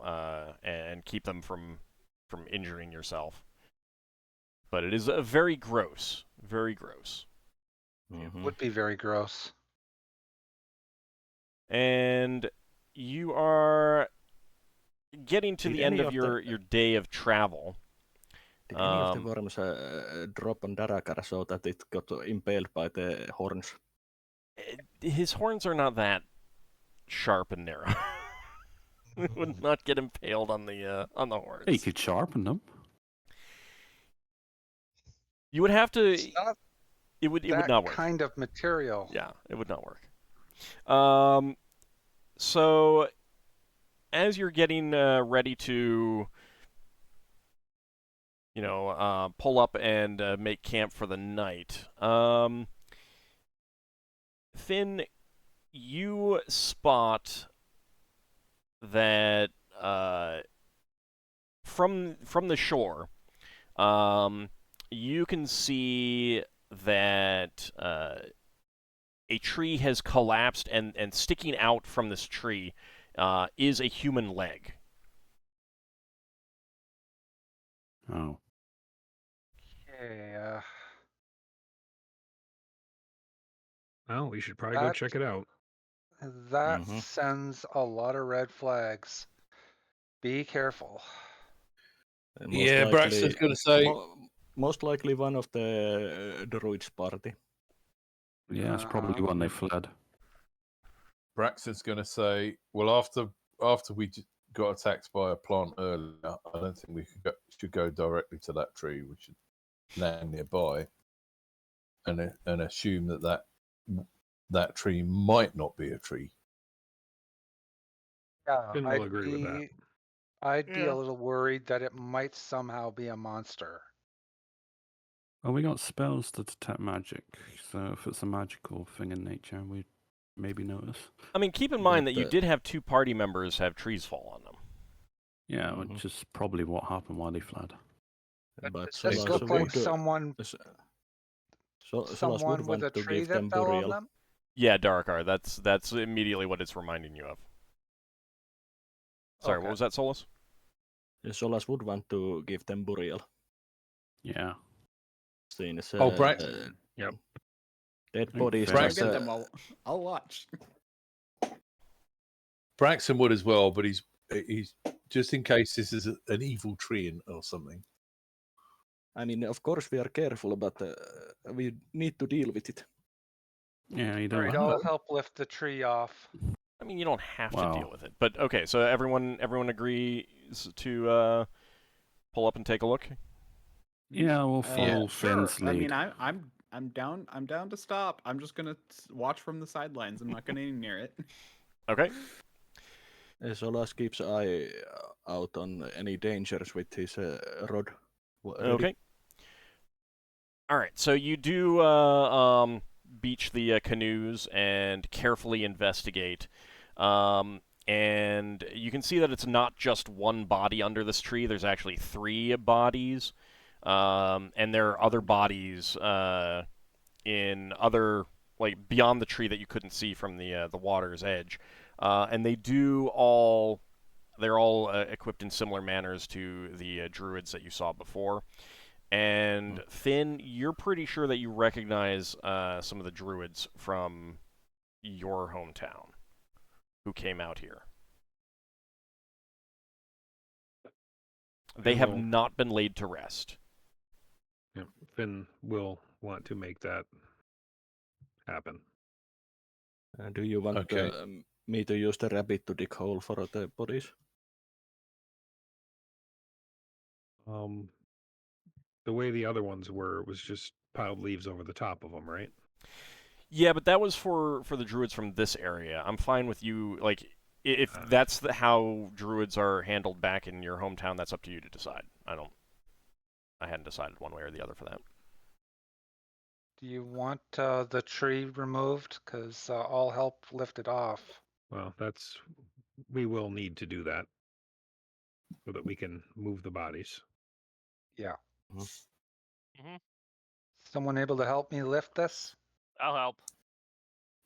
and keep them from injuring yourself. But it is very gross. Very gross. It would be very gross. And you are getting to the end of your day of travel. Did any of the worms drop on Darrakar so that it got impaled by the horns? His horns are not that sharp and narrow. It would not get impaled on the horns. Hey, you could sharpen them. You would have to. It's not it would that not work. kind of material. Yeah, it would not work. So as you're getting ready to, you know, pull up and make camp for the night, Finn, you spot that from the shore, you can see that a tree has collapsed, and sticking out from this tree is a human leg. Oh. Okay. Well, we should probably go check it out. That sends a lot of red flags. Be careful. Yeah, Braxton's going to say. Most likely one of the Druid's party. Yeah, it's probably when they fled. Braxton's going to say, well, after we got attacked by a plant earlier, I don't think we should go directly to that tree. We should land nearby and assume that tree might not be a tree. Yeah, Finn will agree with that. I'd be a little worried that it might somehow be a monster. Well, we got spells to detect magic, so if it's a magical thing in nature, we'd maybe notice. I mean, keep in mind that you did have 2 party members have trees fall on them. Yeah, which is probably what happened while they fled. But Does this look like someone would with a want to tree give that them fell on burial. them? Yeah, Darrakar. That's immediately what it's reminding you of. Sorry, Okay. what was that, Solas? Solas would want to give them burial. Yeah. Since, Braxton. Yep. Dead bodies. Get them. I'll watch. Braxton would as well, but he's just in case this is an evil tree or something. I mean, of course we are careful, but we need to deal with it. Yeah, you don't Alright, know. I'll help lift the tree off. I mean, you don't have to deal with it, but okay. So everyone agrees to pull up and take a look. Yeah, we'll follow Finn's lead. I mean, I'm down to stop. I'm just gonna watch from the sidelines. I'm not gonna be near it. Okay. Solas keeps eye out on any dangers with his rod. Okay. All right. So you do beach the canoes and carefully investigate. And you can see that it's not just one body under this tree. There's actually 3 bodies. And there are other bodies in other, like, beyond the tree that you couldn't see from the water's edge. And they're all equipped in similar manners to the druids that you saw before. And Finn, you're pretty sure that you recognize some of the druids from your hometown who came out here. They have will- not been laid to rest. Yeah, Finn will want to make that happen. Do you want Okay. me to use the rabbit to dig hole for the bodies? The way the other ones were was just piled leaves over the top of them, right? Yeah, but that was for the druids from this area. I'm fine with you, like, if that's how druids are handled back in your hometown, that's up to you to decide. I hadn't decided one way or the other for that. Do you want the tree removed? Because I'll help lift it off. Well, we will need to do that so that we can move the bodies. Yeah. Hmm. Someone able to help me lift this? I'll help.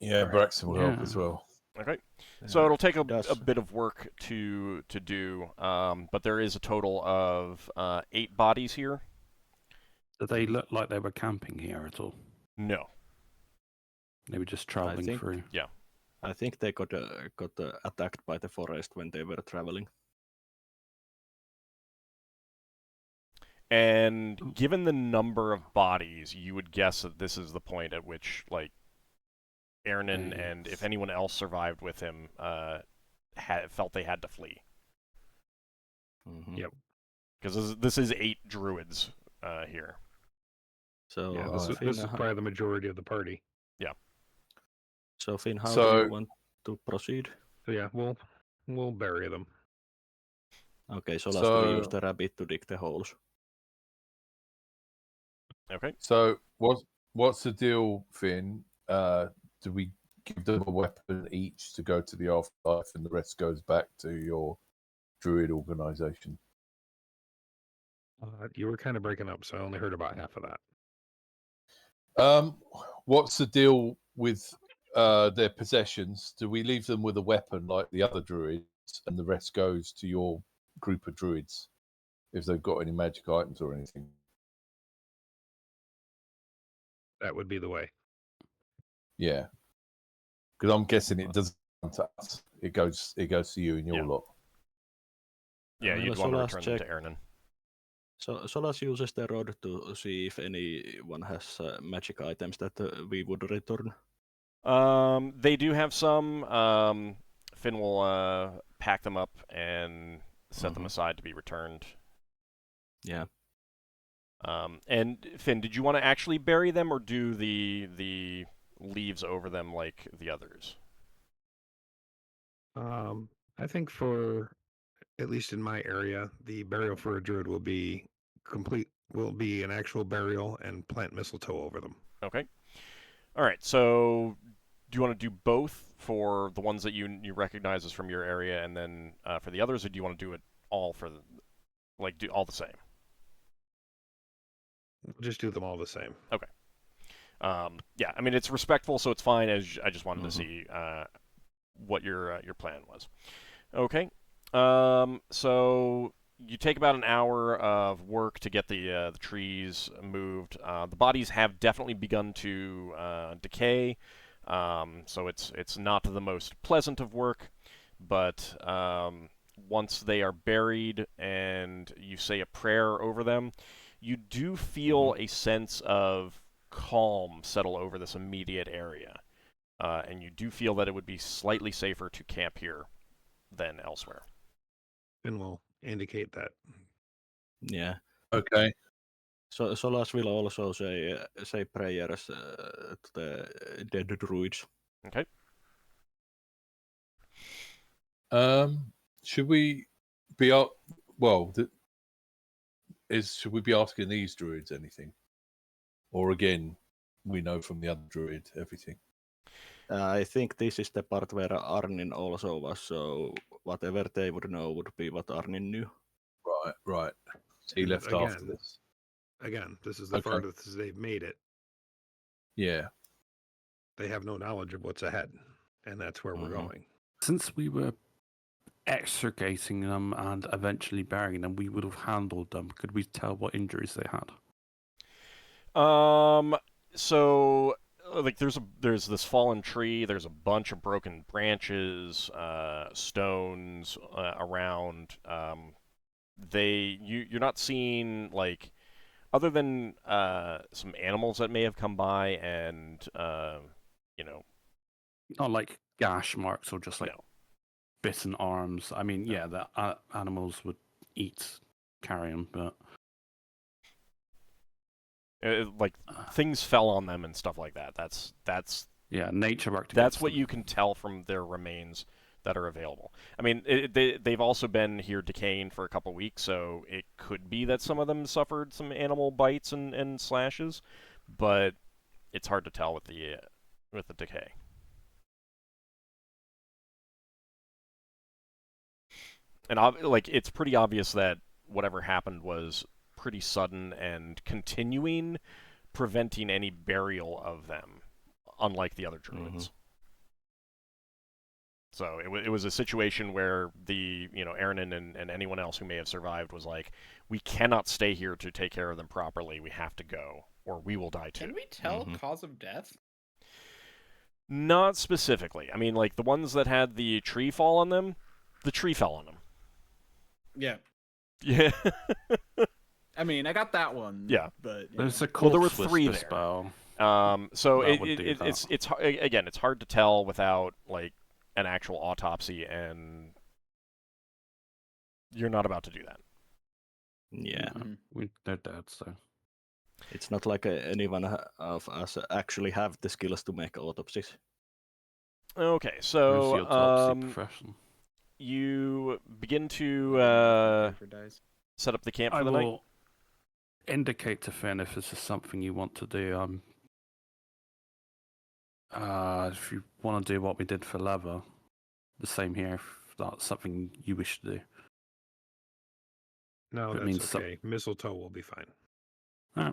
Yeah, Alright. Braxon will help Yeah. as well. Okay. So it'll take a does- bit of work to do, but there is a total of 8 bodies here. Did they look like they were camping here at all? No. They were just traveling think- through. I think they got attacked by the forest when they were traveling. And given the number of bodies, you would guess that this is the point at which, like, Ernan and if anyone else survived with him felt they had to flee. Mm-hmm. Yep. Because this is 8 druids here. So Yeah, this Finn, is probably the majority of the party. so Finn, how do So- you want to proceed? So yeah, we'll bury them. Okay, so let's use So- the rabbit to dig the holes. Okay. So what's the deal, Finn? Do we give them a weapon each to go to the afterlife, and the rest goes back to your druid organization? You were kind of breaking up, so I only heard about half of that. What's the deal with their possessions? Do we leave them with a weapon like the other druids, and the rest goes to your group of druids if they've got any magic items or anything? That would be the way. Yeah, because I'm guessing it doesn't come to us. It goes to you and your Yeah. lot. Yeah, Well, you'd so want to let's return them to check. Ernan. So Solas uses the rod to see if anyone has magic items that we would return. They do have some. Finn will pack them up and set them aside to be returned. Yeah. And Finn, did you want to actually bury them or do the leaves over them like the others? I think for at least in my area, the burial for a druid will be an actual burial and plant mistletoe over them. Okay. All right. So, do you want to do both for the ones that you recognize as from your area, and then for the others, or do you want to do it all for do all the same? We'll just do them all the same. Yeah. I mean, it's respectful, so it's fine. I just wanted to see what your plan was. Okay. So you take about an hour of work to get the trees moved. The bodies have definitely begun to decay, so it's not the most pleasant of work. But once they are buried and you say a prayer over them, you do feel a sense of calm settle over this immediate area, and you do feel that it would be slightly safer to camp here than elsewhere. And we'll indicate that. Yeah. Okay. So Solas will also say prayers to the dead druids. Okay. Should we be should we be asking these druids anything, or again, we know from the other druid everything? I think this is the part where Arnin also was, so whatever they would know would be what Arnin knew. Right. So he And left after this. Again, this is the Okay. farthest they've made it. Yeah. They have no knowledge of what's ahead, and that's where we're going. Since we were extricating them and eventually burying them, we would have handled them. Could we tell what injuries they had? So like there's this fallen tree. There's a bunch of broken branches, stones around. you're not seeing like, other than some animals that may have come by and you know, Not like gash marks or just like no. bitten arms. I mean, yeah, the animals would eat carrion, but Like things fell on them and stuff like that. That's yeah, nature worked. That's what you can tell from their remains that are available. I mean, they've also been here decaying for a couple weeks, so it could be that some of them suffered some animal bites and slashes, but it's hard to tell with the decay. And like, it's pretty obvious that whatever happened was pretty sudden and continuing, preventing any burial of them, unlike the other druids. So it was a situation where the, Aaronin and anyone else who may have survived was like, we cannot stay here to take care of them properly. We have to go, or we will die too. Can we tell cause of death? Not specifically. I mean, like, the ones that had the tree fall on them, the tree fell on them. Yeah. Yeah. I mean, I got that one. Yeah. But there's a Well, there were corpse 3 there. spell. So That would do that. it's again, it's hard to tell without like an actual autopsy, and you're not about to do that. Yeah. They're dead, so It's not like anyone of us actually have the skills to make autopsies. Okay, where's the so autopsy profession? you begin to for dice. set up the camp for I the will night. indicate to Finn if this is something you want to do. If you want to do what we did for leather, the same here. If that's something you wish to do. No, It that's means okay. Mistletoe will be fine.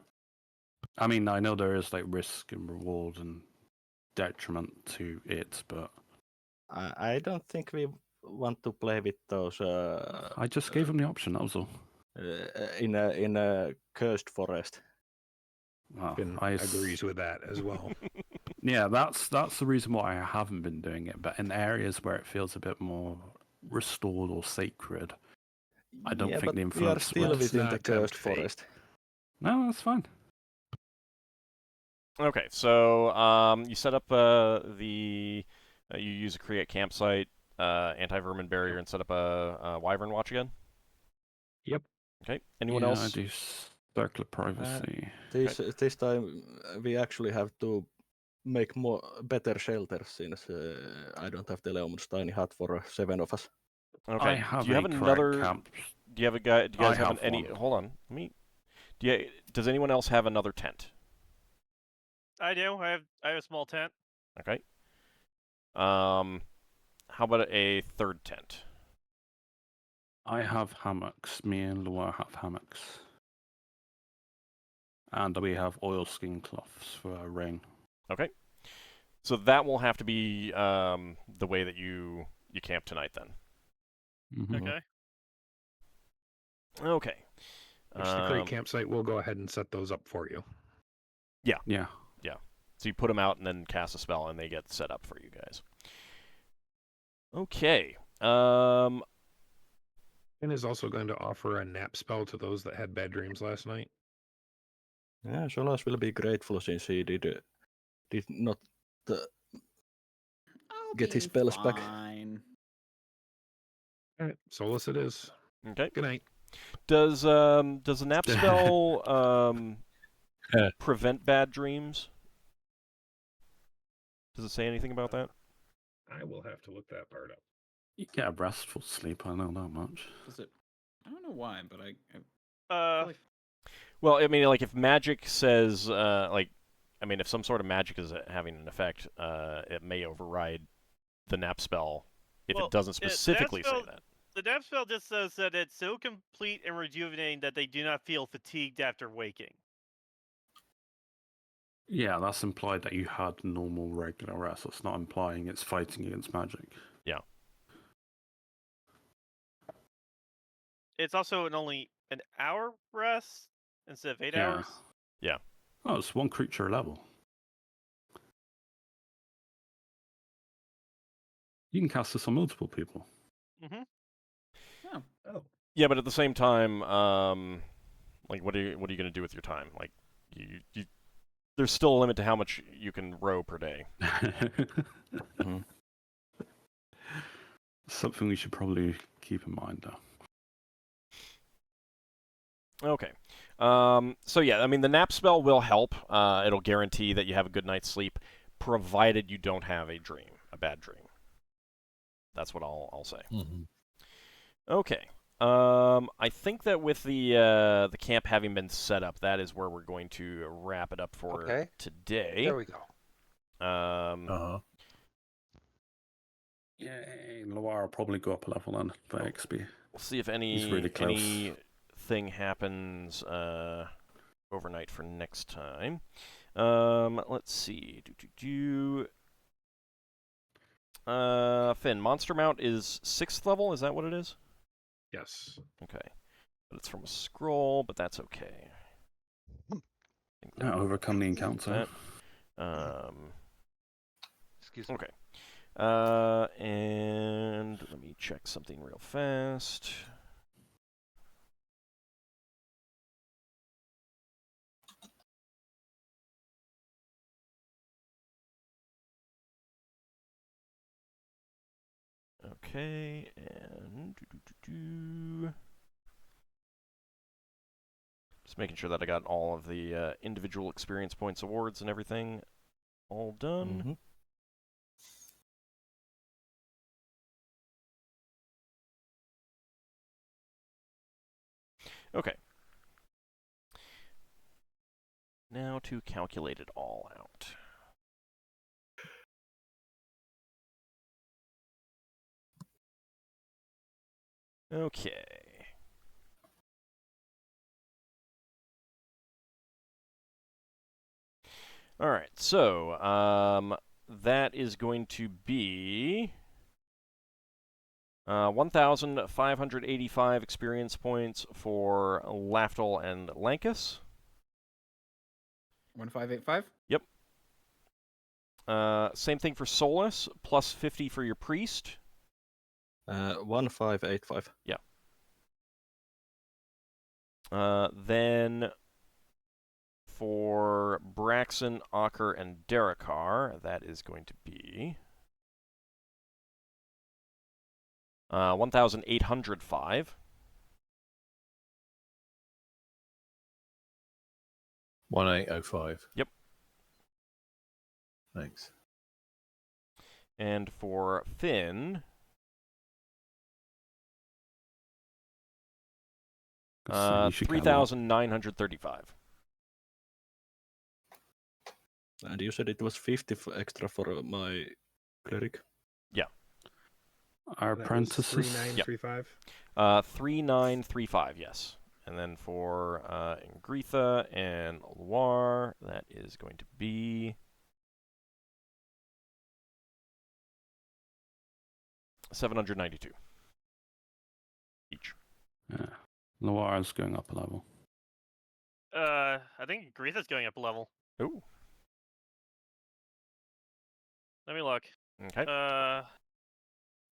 I mean, I know there is like risk and reward and detriment to it, but I don't think we want to play with those I just gave him the option. That was all. in a cursed forest. Well, Finn agrees with that as well. Yeah, that's the reason why I haven't been doing it. But in areas where it feels a bit more restored or sacred, I don't think but the we are influence still would. within the not tempt cursed fate. forest. No, that's fine. Okay, so you set up you use a create campsite, anti-vermin barrier, and set up a wyvern watch again. Yep. Okay. Anyone Yeah, else? I do circle of privacy. This time we actually have to make better shelters since I don't have the Leomund's tiny hut for 7 of us. Okay. I have do you have a correct another? camp. Do you have a guy? Do you guys I have, have any? one. Hold on. Does anyone else have another tent? I do. I have a small tent. Okay. How about a third tent? I have hammocks. Me and Laura have hammocks. And we have oilskin cloths for our ring. Okay. So that will have to be the way that you camp tonight then. Mm-hmm. Okay. Okay. Which the create campsite will go ahead and set those up for you. Yeah. So you put them out and then cast a spell, and they get set up for you guys. Okay. Finn is also going to offer a nap spell to those that had bad dreams last night. Yeah, Solas will be grateful since he did not get his spells back. Fine. All right, Solas it is. Okay. Good night. Does a nap spell prevent bad dreams? Does it say anything about that? I will have to look that part up. You get a restful sleep, I know that much. Does it? I don't know why, but I Uh, feel like Well, I mean, like if magic says, if some sort of magic is having an effect, it may override the nap spell if Well, it doesn't nap specifically say spell- that. the nap spell just says that it's so complete and rejuvenating that they do not feel fatigued after waking. Yeah, that's implied that you had normal, regular rest. It's not implying it's fighting against magic. It's also only an hour rest instead of 8 Yeah. hours. Yeah. Oh, it's one creature level. You can cast this on multiple people. Mm-hmm. oh, Yeah, but at the same time, like, what are you going to do with your time? Like, you there's still a limit to how much you can row per day. Something we should probably keep in mind, though. Okay. So yeah, I mean, the nap spell will help. It'll guarantee that you have a good night's sleep, provided you don't have a bad dream. That's what I'll say. Mm-hmm. Okay. I think that with the camp having been set up, that is where we're going to wrap it up for today. There we go. Yeah, Loire will probably go up a level then for XP. We'll see if really close. anything happens overnight for next time. Let's see. Finn, Monster Mount is 6th level. Is that what it is? Yes. Okay. But it's from a scroll, but that's okay. Overcome the encounter. Excuse me. Okay. And let me check something real fast. Okay, and just making sure that I got all of the individual experience points awards and everything all done. Okay. Now to calculate it all out. Okay. All right, so that is going to be 1,585 experience points for Lafdul and Lankas. 1585? Yep. Same thing for Solas, plus 50 for your priest. 1585. Yeah. Then for Braxon, Ockar, and Darrakar, that is going to be 1,805. 1805. Yep. Thanks. And for Finn, 3,935. And you said it was 50 extra for my cleric? Yeah. Our That was apprentices. 3935. 3,935, yes. And then for Ingritha and Loire, that is going to be 792 each. Yeah. Loire is going up a level. I think Gretha's going up a level. Ooh. Let me look. Okay.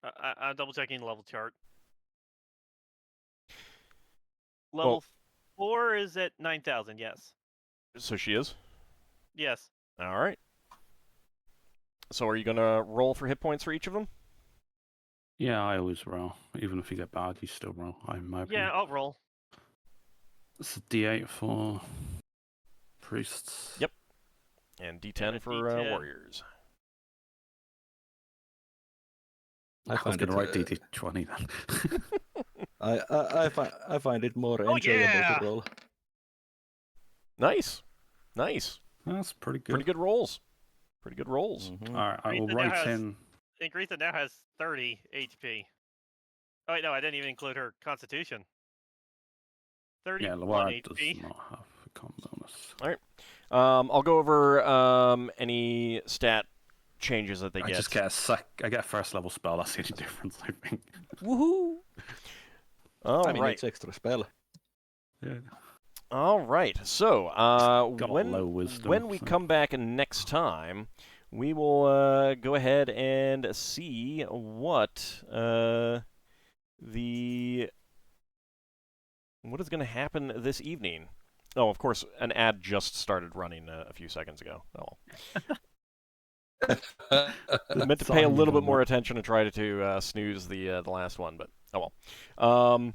I'm double checking the level chart. Level 4 is at 9,000. Yes. So she is? Yes. All right. So are you going to roll for hit points for each of them? Yeah, I always roll. Even if you get bad, you still roll. Yeah, I'll roll. It's a D8 for priests. Yep. And D10 And for D10. warriors. I was going to write D20 then. I find it more enjoyable to roll. Nice. Nice. That's pretty good. Pretty good rolls. Pretty good rolls. Mm-hmm. All right, I will Gretha write now has- in. And Gretha now has 30 HP. Oh, wait, no, I didn't even include her constitution. 31 Yeah, Loire does HP. not have a con bonus. All right. I'll go over any stat changes that they I get. just get I get a first level spell. That's the only difference, I think. Woohoo! All I mean, right. it's extra spell. Yeah. All right. So Got a low wisdom, when we so. come back next time, we will go ahead and see what the what is going to happen this evening? Oh, of course, an ad just started running a few seconds ago. Oh, well. I meant to pay a little bit more attention and try to snooze the last one, but oh well.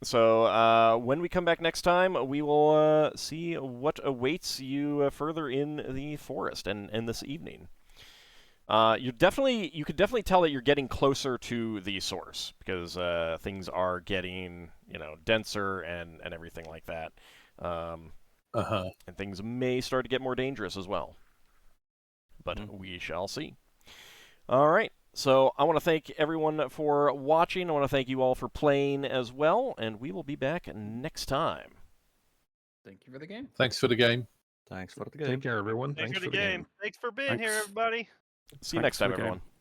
So when we come back next time, we will see what awaits you further in the forest and this evening. You could definitely tell that you're getting closer to the source because things are getting denser and everything like that. And things may start to get more dangerous as well. But we shall see. All right. So I want to thank everyone for watching. I want to thank you all for playing as well. And we will be back next time. Thank you for the game. Thanks for the game. Thanks for the game. Take care, everyone. Thanks for the game. Thanks for being here, Thanks. everybody. See you next time, for the game. everyone.